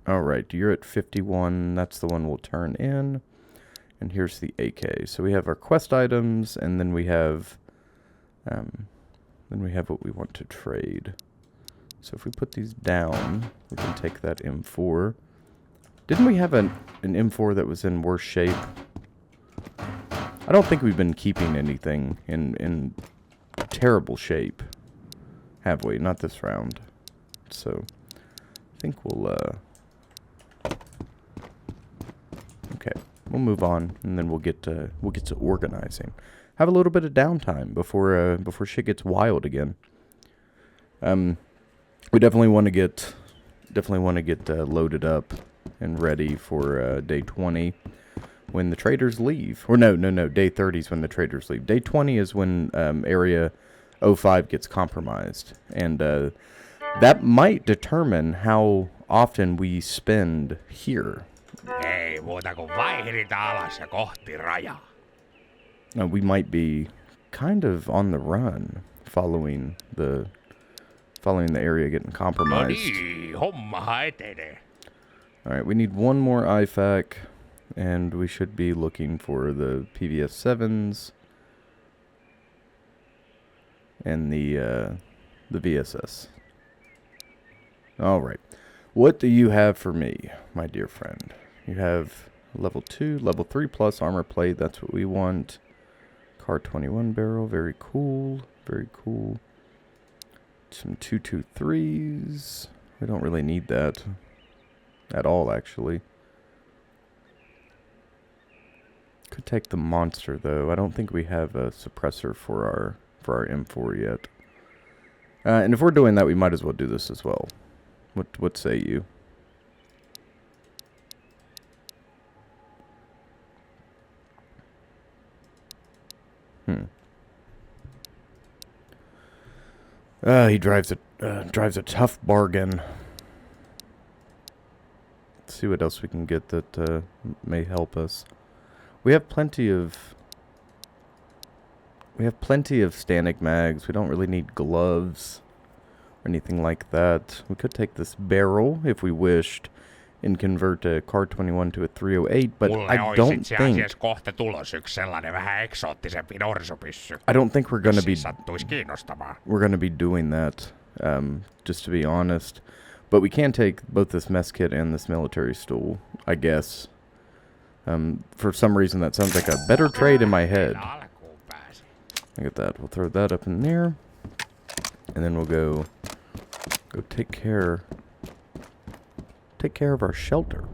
Alright, you're at 51. That's the one we'll turn in. And here's the AK. So we have our quest items, and then we have what we want to trade. So if we put these down, we can take that M4. Didn't we have an M4 that was in worse shape? I don't think we've been keeping anything in terrible shape, have we? Not this round. So I think we'll okay, we'll move on, and then we'll get to organizing. Have a little bit of downtime before shit gets wild again. We definitely want to get loaded up and ready for day 20 when the traders leave. Or no, day 30 is when the traders leave. Day 20 is when area 05 gets compromised, and that might determine how often we spend here. Ei muuta kuin vaihdetaan alas ja kohti rajaa. We might be kind of on the run, following the area getting No compromised. niin, hommahan etenee. Alright, we need one more IFAC, and we should be looking for the PVS-7s and the VSS. Alright, what do you have for me, my dear friend? You have level 2, level 3 plus armor plate, that's what we want. Car 21 barrel, very cool, very cool. Some 223s. We don't really need that at all, actually. Could take the monster, though. I don't think we have a suppressor for our M4 yet. And if we're doing that, we might as well do this as well. What say you? He drives a tough bargain. Let's see what else we can get that may help us. We have plenty of Stanek mags. We don't really need gloves or anything like that. We could take this barrel if we wished and convert a Car 21 to a 308, but I don't think kohta tulos yksi sellainen vähän eksoottisempi norsupyssy. I don't think we're gonna be Sattuisi kiinnostamaan. we're gonna be doing that. Just to be honest, but we can take both this mess kit and this military stool, I guess. For some reason, that sounds like a better trade in my head. Look at that. We'll throw that up in there, and then we'll go take care of our shelter.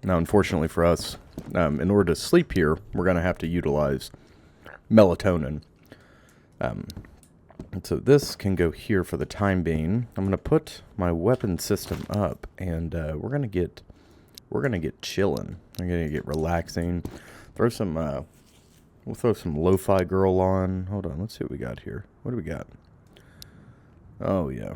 Now, unfortunately for us, in order to sleep here, we're going to have to utilize melatonin. So this can go here for the time being. I'm going to put my weapon system up, and we're going to get chilling. We're going to get relaxing. Throw some we'll throw some lo-fi girl on. Hold on, let's see what we got here. What do we got? Oh yeah.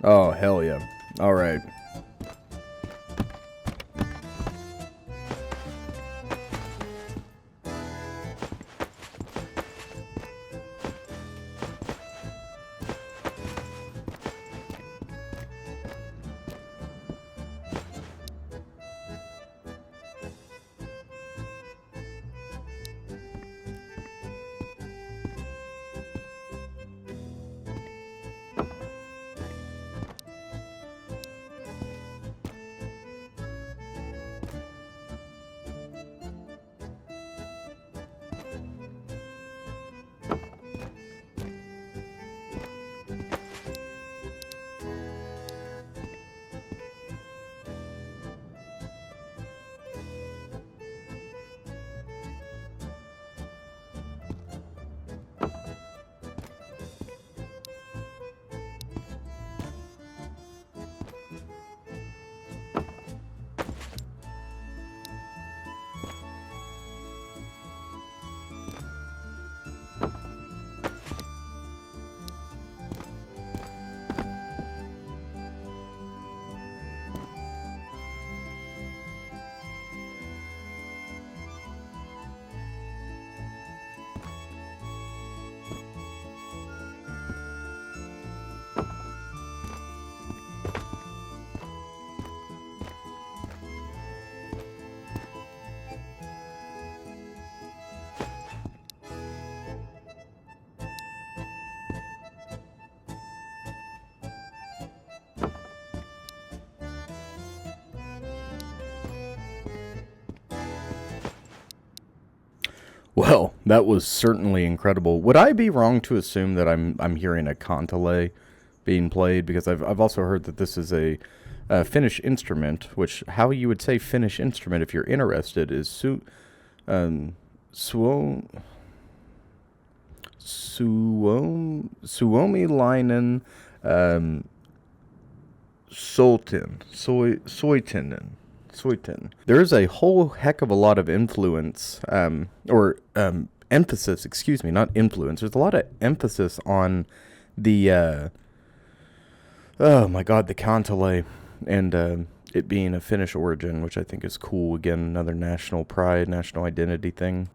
Oh hell yeah. All right. Well, that was certainly incredible. Would I be wrong to assume that I'm hearing a kantele being played? Because I've also heard that this is a Finnish instrument, which how you would say Finnish instrument if you're interested is Suomilainen soitin. There is a whole heck of a lot of influence, emphasis, excuse me, not influence. There's a lot of emphasis on the, oh my god, the kantele, and it being a Finnish origin, which I think is cool. Again, another national pride, national identity thing.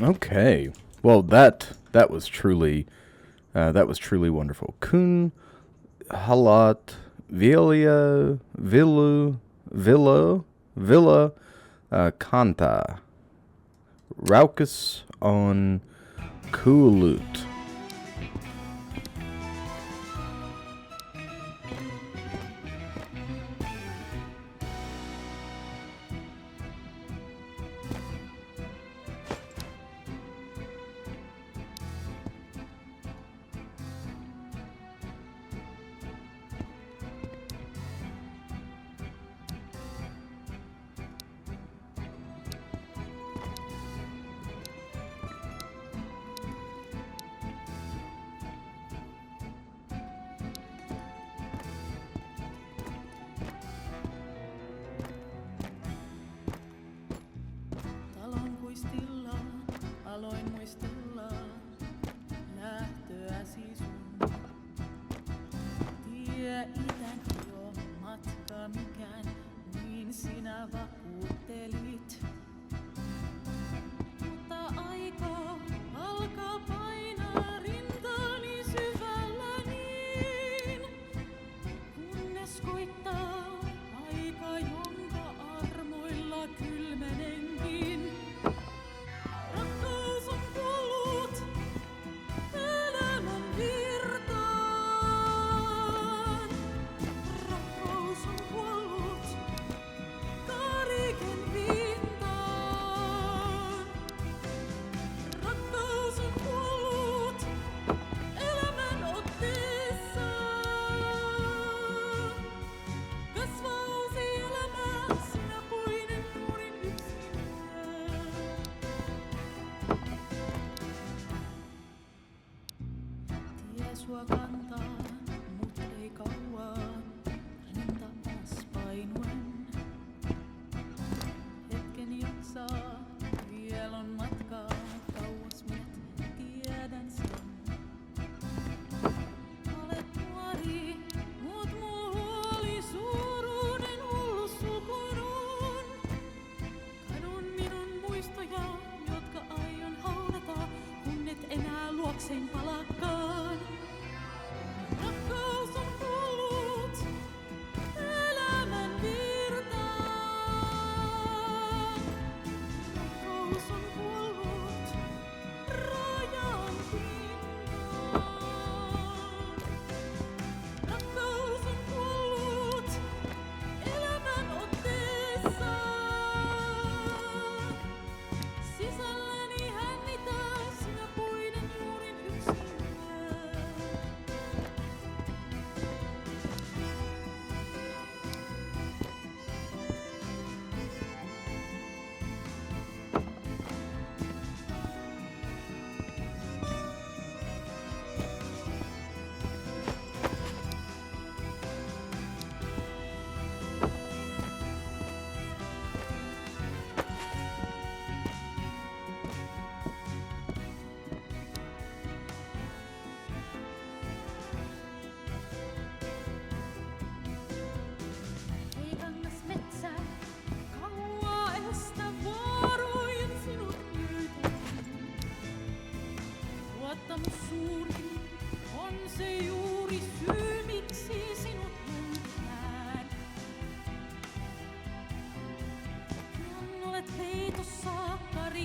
Okay. Well, that was truly wonderful. Kun halat Vilia Villa Kanta Raukus on Kulut. Aloin muistella lähtöä Sisun. Tie itän jo matka mikään, niin sinä vakuuttelit. Mutta aika alkaa painaa rintaani syvällä niin, kunnes koittaa aika, jonka armoilla kylmenenkin.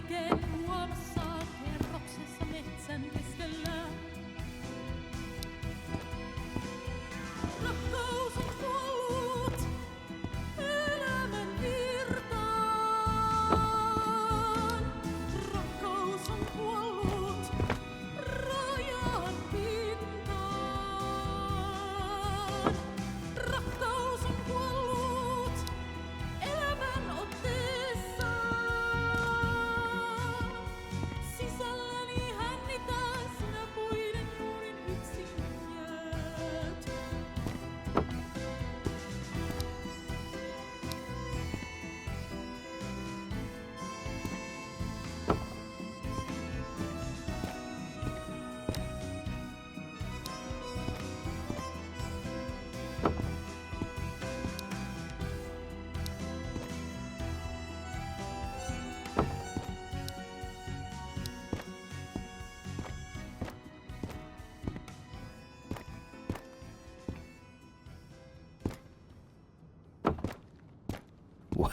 kaiken huomassa kerroksessa metsän keskellä. Rakkaus on kuollut elämän virtaan. Rakkaus on kuollut rajan pintaan. Rakkaus on kuollut elämän otteessaan. Sisälläni hännitään puiden juurin yksin jäät.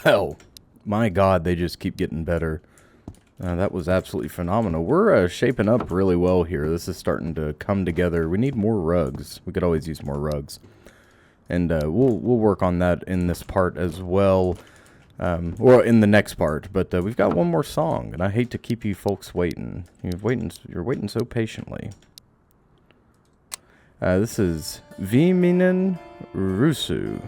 Well, my God, they just keep getting better. That was absolutely phenomenal. We're shaping up really well here. This is starting to come together. We need more rugs. We could always use more rugs. And we'll work on that in this part as well. Or in the next part. But we've got one more song, and I hate to keep you folks waiting. You're waiting so patiently. This is Viimeinen Ruusu.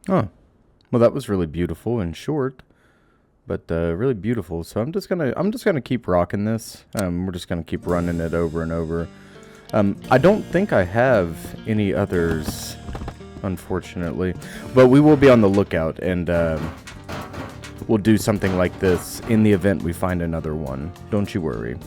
Oh, well, that was really beautiful and short, but really beautiful. So I'm just gonna keep rocking this. We're just gonna keep running it over and over. I don't think I have any others, unfortunately, but we will be on the lookout, and we'll do something like this in the event we find another one. Don't you worry.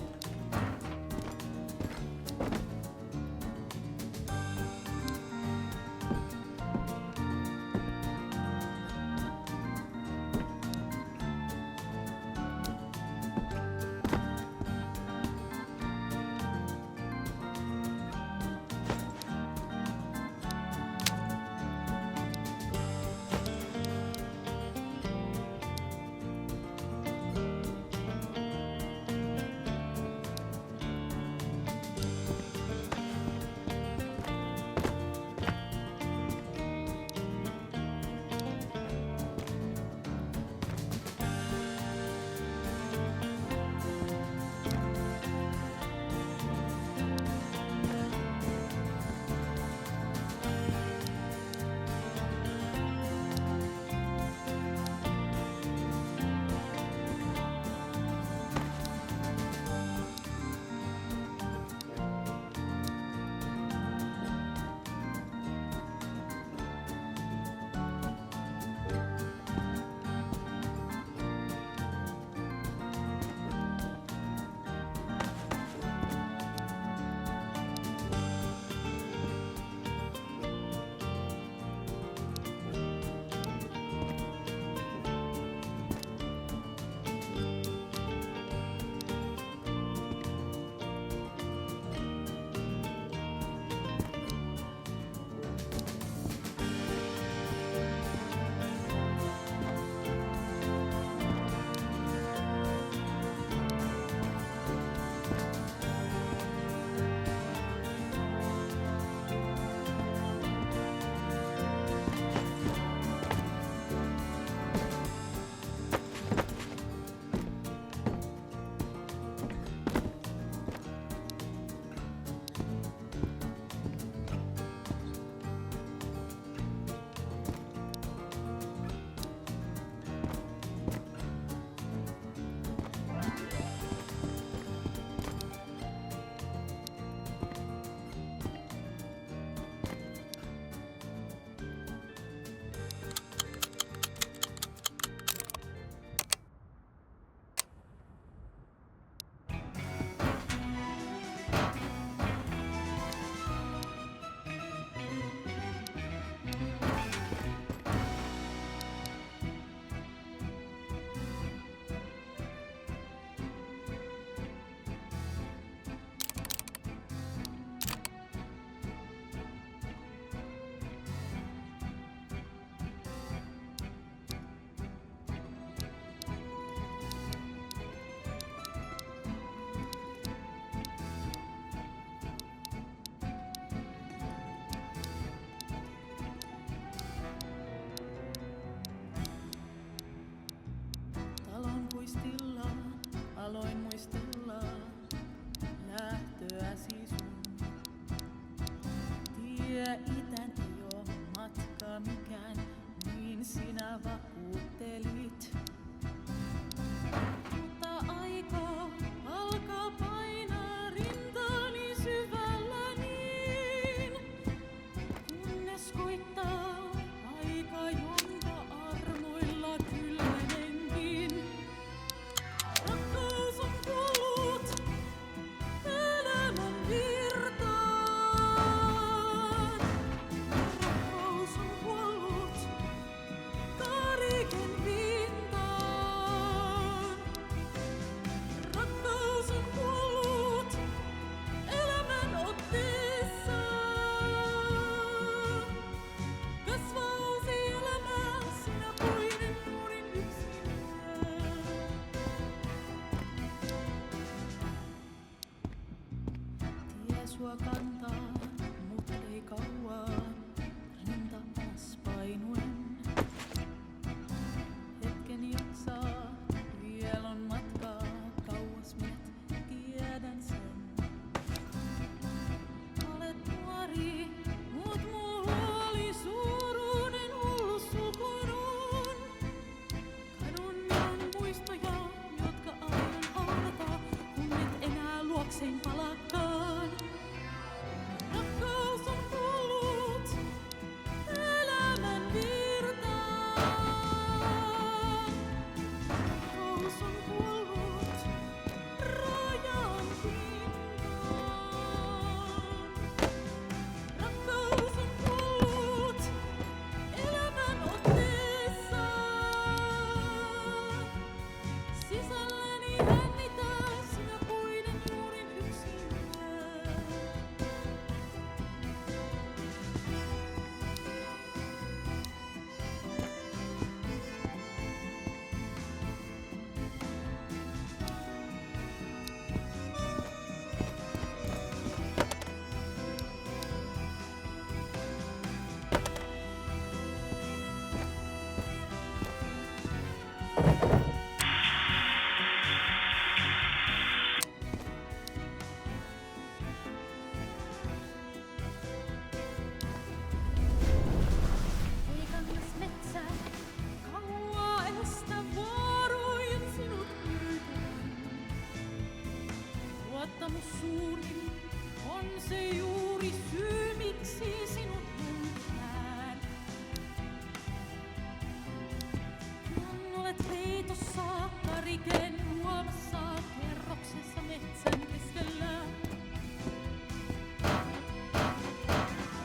liiken huomassa kerroksessa metsän keskellä.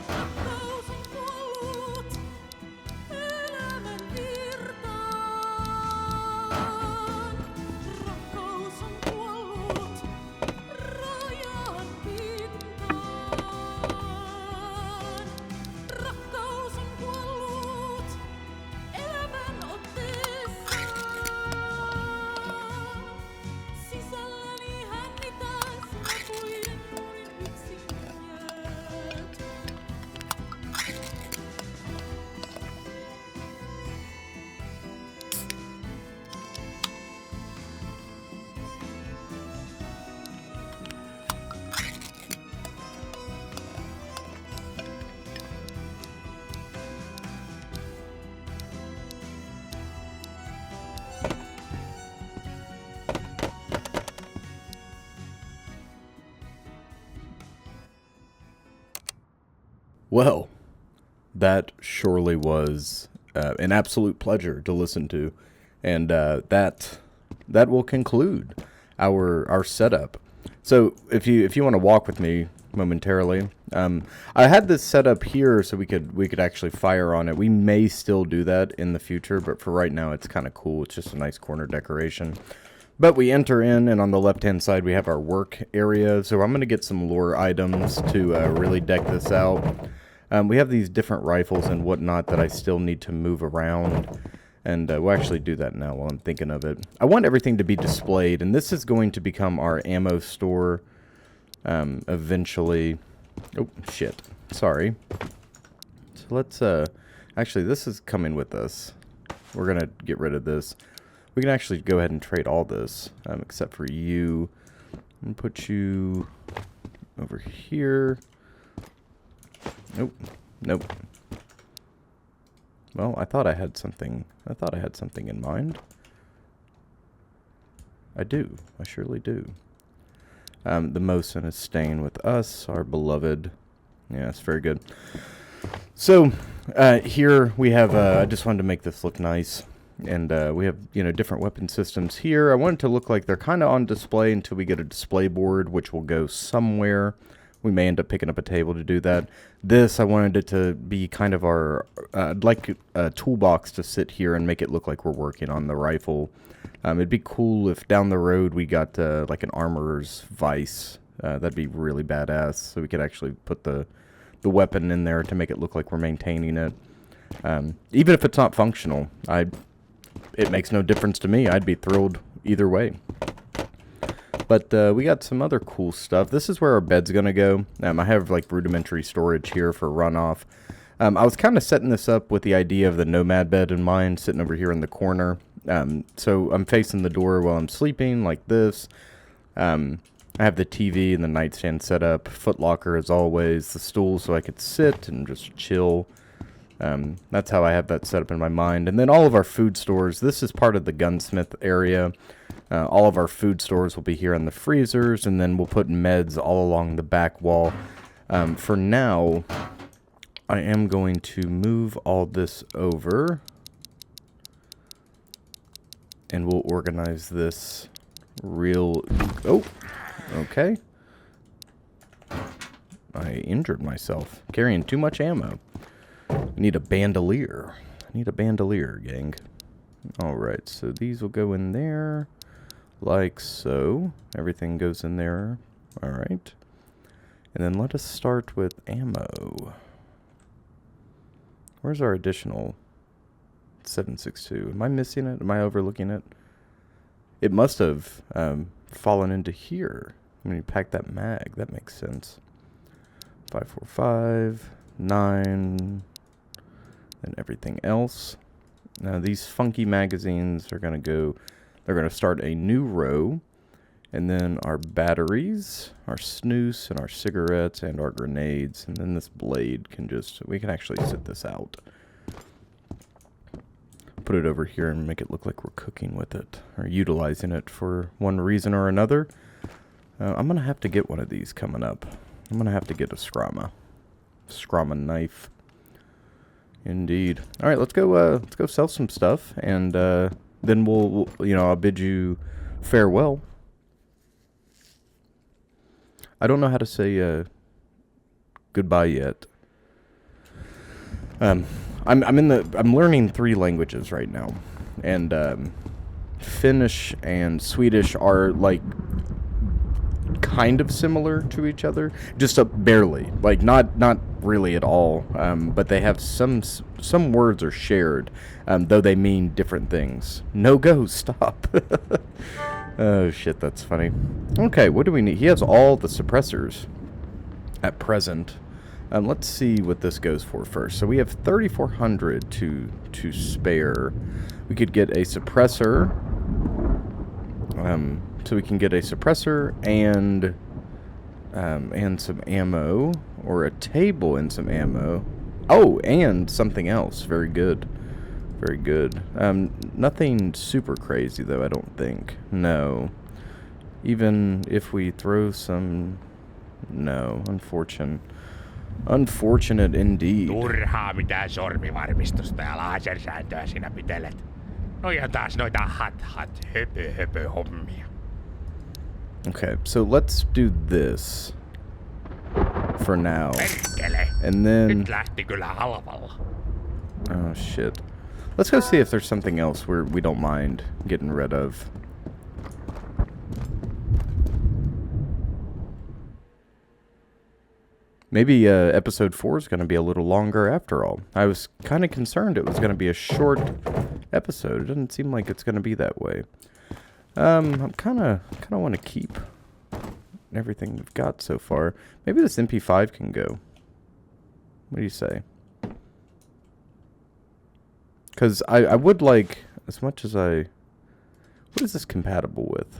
Rakkaus on kuollut elämän virtaan. Rakkaus on kuollut rajan pintaan. Rakkaus on kuollut elämän otteessaan. Sisälläni hännitään snapuiden nurin yksin jäät. Well, that surely was an absolute pleasure to listen to, and that will conclude our setup. So if you want to walk with me momentarily, I had this set up here so we could actually fire on it. We may still do that in the future, but for right now, it's kind of cool. It's just a nice corner decoration. But we enter in, and on the left-hand side, we have our work area. So I'm going to get some lore items to really deck this out. We have these different rifles and whatnot that I still need to move around. And we'll actually do that now while I'm thinking of it. I want everything to be displayed, and this is going to become our ammo store eventually. Oh, shit. Sorry. So let's... actually, this is coming with us. We're going to get rid of this. We can actually go ahead and trade all this, except for you. And put you over here. Nope. Nope. Well, I thought I had something. I thought I had something in mind. I do. I surely do. The Mosin is staying with us, our beloved. Yes, very good. So, here we have, I just wanted to make this look nice. And we have, different weapon systems here. I want it to look like they're kind of on display until we get a display board, which will go somewhere. We may end up picking up a table to do that. This, I wanted it to be kind of our, I'd like a toolbox to sit here and make it look like we're working on the rifle. It'd be cool if down the road we got like an armorer's vise. That'd be really badass. So we could actually put the weapon in there to make it look like we're maintaining it. Even if it's not functional, it makes no difference to me. I'd be thrilled either way. But we got some other cool stuff. This is where our bed's going to go. I have like rudimentary storage here for runoff. I was kind of setting this up with the idea of the nomad bed in mind, sitting over here in the corner. So I'm facing the door while I'm sleeping like this. I have the TV and the nightstand set up. Footlocker as always. The stool so I could sit and just chill. That's how I have that set up in my mind. And then all of our food stores. This is part of the gunsmith area. All of our food stores will be here in the freezers. And then we'll put meds all along the back wall. For now, I am going to move all this over. And we'll organize this real... Oh, okay. I injured myself. Carrying too much ammo. I need a bandolier. I need a bandolier, gang. Alright, so these will go in there. Like so. Everything goes in there. Alright. And then let us start with ammo. Where's our additional 7.62? Am I missing it? Am I overlooking it? It must have fallen into here. When you pack that mag, that makes sense. 5.45, 9, and everything else. Now these funky magazines are going to go, they're going to start a new row. And then our batteries, our snooze, and our cigarettes, and our grenades. And then this blade can just, we can actually sit this out. Put it over here and make it look like we're cooking with it. Or utilizing it for one reason or another. I'm going to have to get one of these coming up. I'm going to have to get a Scrama. Scrama knife. Indeed. Alright, let's go sell some stuff. And then I'll bid you farewell. I don't know how to say goodbye yet. I'm learning 3 languages right now, and Finnish and Swedish are like kind of similar to each other, just barely, like not really at all. But they have some words are shared, though they mean different things. No go, stop. Oh shit, that's funny. Okay, what do we need? He has all the suppressors at present. Let's see what this goes for first. So we have 3,400 to spare. We could get a suppressor. So we can get a suppressor and some ammo, or a table and some ammo. Oh, and something else. Very good. Very good. Nothing super crazy, though, I don't think. No. Even if we throw some... No. Unfortunate indeed. Turhaa mitään sormivarmistusta ja lasersääntöä sinä pitelet. No ja taas noita höpö hommia. Okay, so let's do this for now. Perkele. And then... Nyt lähti kyllä halvalla. Oh, shit. Let's go see if there's something else we don't mind getting rid of. Maybe episode 4 is going to be a little longer after all. I was kind of concerned it was going to be a short episode. It doesn't seem like it's going to be that way. I kind of want to keep everything we've got so far. Maybe this MP5 can go. What do you say? Because I would like, as much as I... What is this compatible with?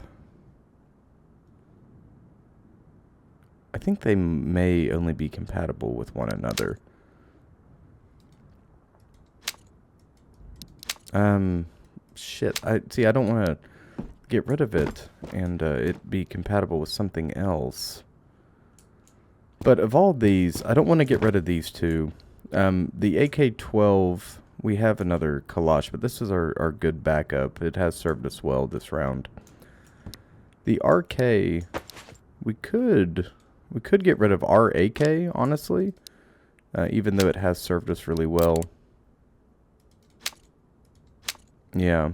I think they may only be compatible with one another. Shit. I don't want to get rid of it and it be compatible with something else. But of all these, I don't want to get rid of these two. The AK-12, we have another Kalash, but this is our good backup. It has served us well this round. The RK, we could get rid of our AK, honestly, even though it has served us really well. Yeah.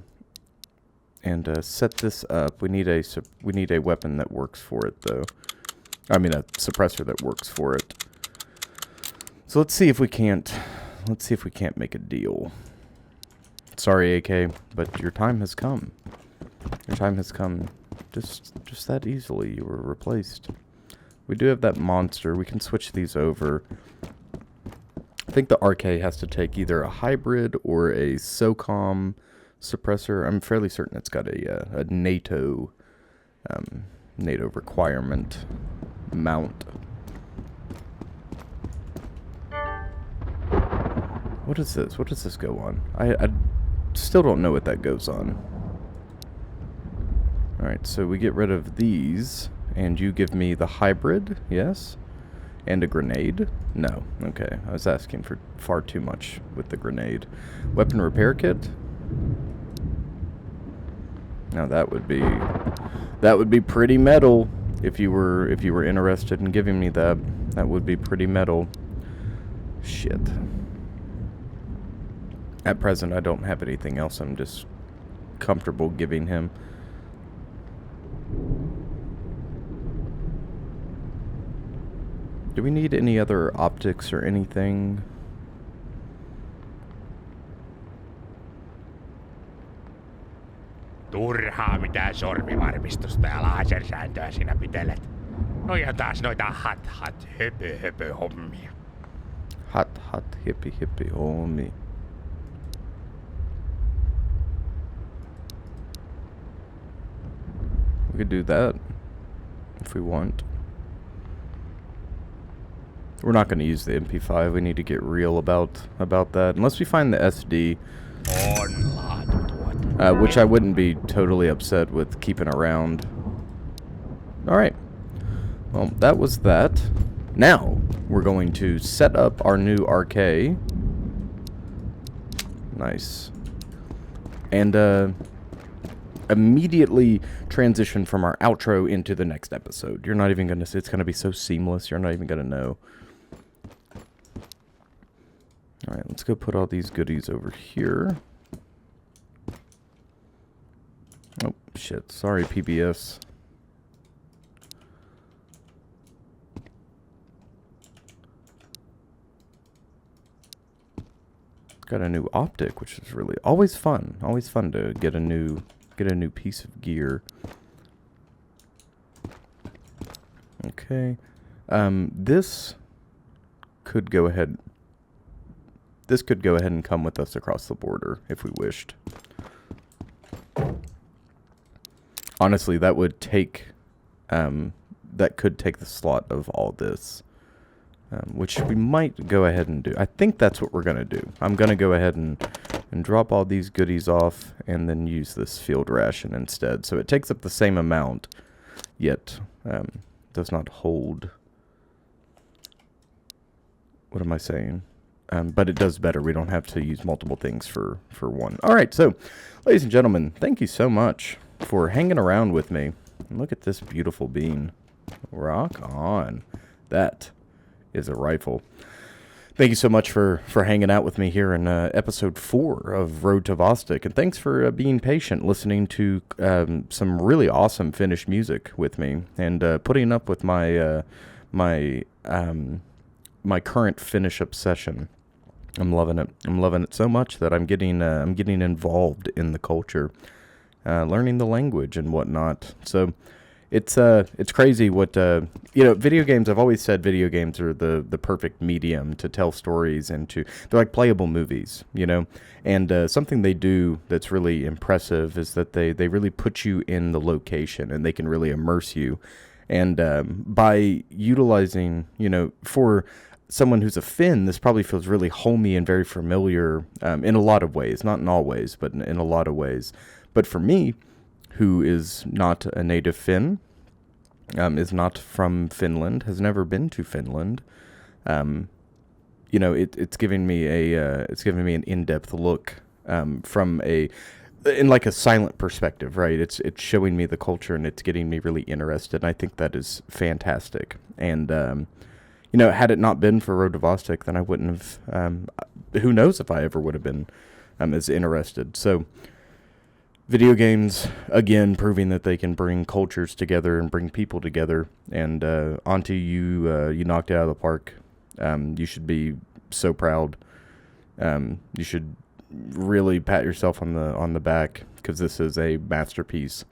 And set this up. We need a weapon that works for it, though. I mean, a suppressor that works for it. So let's see if we can't make a deal. Sorry, AK, but your time has come. Your time has come. Just that easily. You were replaced. We do have that monster. We can switch these over. I think the RK has to take either a hybrid or a SOCOM suppressor. I'm fairly certain it's got a NATO requirement mount. What is this? What does this go on? I still don't know what that goes on. Alright, so we get rid of these, and you give me the hybrid, yes? And a grenade? No. Okay, I was asking for far too much with the grenade. Weapon repair kit? Now that would be pretty metal if you were interested in giving me that. That would be pretty metal. Shit. At present, I don't have anything else. I'm just comfortable giving him. Do we need any other optics or anything? Turhaa mitään sormivarmistusta ja lasersääntöä sinä pitelet. No ja taas noita höpö hommia. Hot hippie homie. We could do that if we want. We're not going to use the MP5. We need to get real about that. Unless we find the SD. Which I wouldn't be totally upset with keeping around. Alright. Well, that was that. Now, we're going to set up our new RK. Nice. And, immediately transition from our outro into the next episode. You're not even going to, it's going to be so seamless, you're not even going to know. Alright, let's go put all these goodies over here. Oh, shit. Sorry, PBS. Got a new optic, which is really always fun. Always fun to get a new piece of gear. Okay. This could go ahead and come with us across the border if we wished. Honestly, that would take that could take the slot of all this. Which we might go ahead and do. I think that's what we're going to do. I'm going to go ahead and drop all these goodies off and then use this field ration instead. So it takes up the same amount, yet does not hold. What am I saying? But it does better. We don't have to use multiple things for one. All right, so, ladies and gentlemen, thank you so much for hanging around with me. And look at this beautiful bean. Rock on. That is a rifle. Thank you so much for hanging out with me here in episode 4 of Road to Vostok, and thanks for being patient, listening to some really awesome Finnish music with me, and putting up with my my current Finnish obsession. I'm loving it. I'm loving it so much that I'm getting involved in the culture, learning the language and whatnot. So. It's crazy what, video games, I've always said video games are the perfect medium to tell stories and they're like playable movies, and something they do that's really impressive is that they really put you in the location and they can really immerse you. And by utilizing, for someone who's a Finn, this probably feels really homey and very familiar in a lot of ways, not in all ways, but in a lot of ways. But for me, who is not a native Finn, is not from Finland, has never been to Finland. It's giving me an in-depth look from in like a silent perspective, right? It's showing me the culture and it's getting me really interested. And I think that is fantastic. And had it not been for Road to Vostok, then I wouldn't have. Who knows if I ever would have been as interested. So. Video games, again, proving that they can bring cultures together and bring people together. And Auntie, you knocked it out of the park. You should be so proud. You should really pat yourself on the back because this is a masterpiece.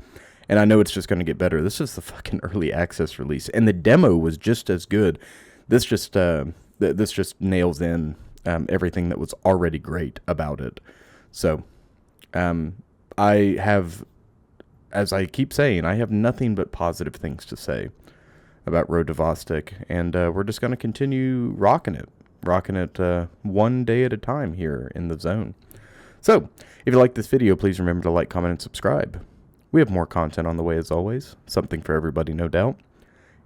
And I know it's just going to get better. This is the fucking early access release, and the demo was just as good. This just nails in everything that was already great about it. So. I have, as I keep saying, I have nothing but positive things to say about Road to Vostok, and we're just going to continue rocking it one day at a time here in the zone. So, if you like this video, please remember to like, comment, and subscribe. We have more content on the way as always, something for everybody, no doubt.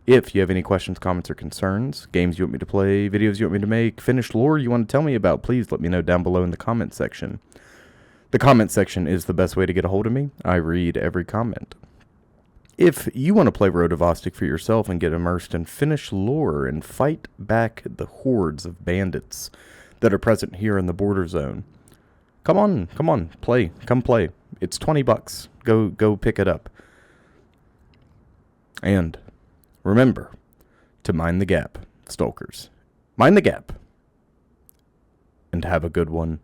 If you have any questions, comments, or concerns, games you want me to play, videos you want me to make, finished lore you want to tell me about, please let me know down below in the comment section. The comment section is the best way to get a hold of me. I read every comment. If you want to play Road to Vostok for yourself and get immersed in Finnish lore and fight back the hordes of bandits that are present here in the border zone, come on, come play. It's $20. Go pick it up. And remember to mind the gap, stalkers. Mind the gap. And have a good one.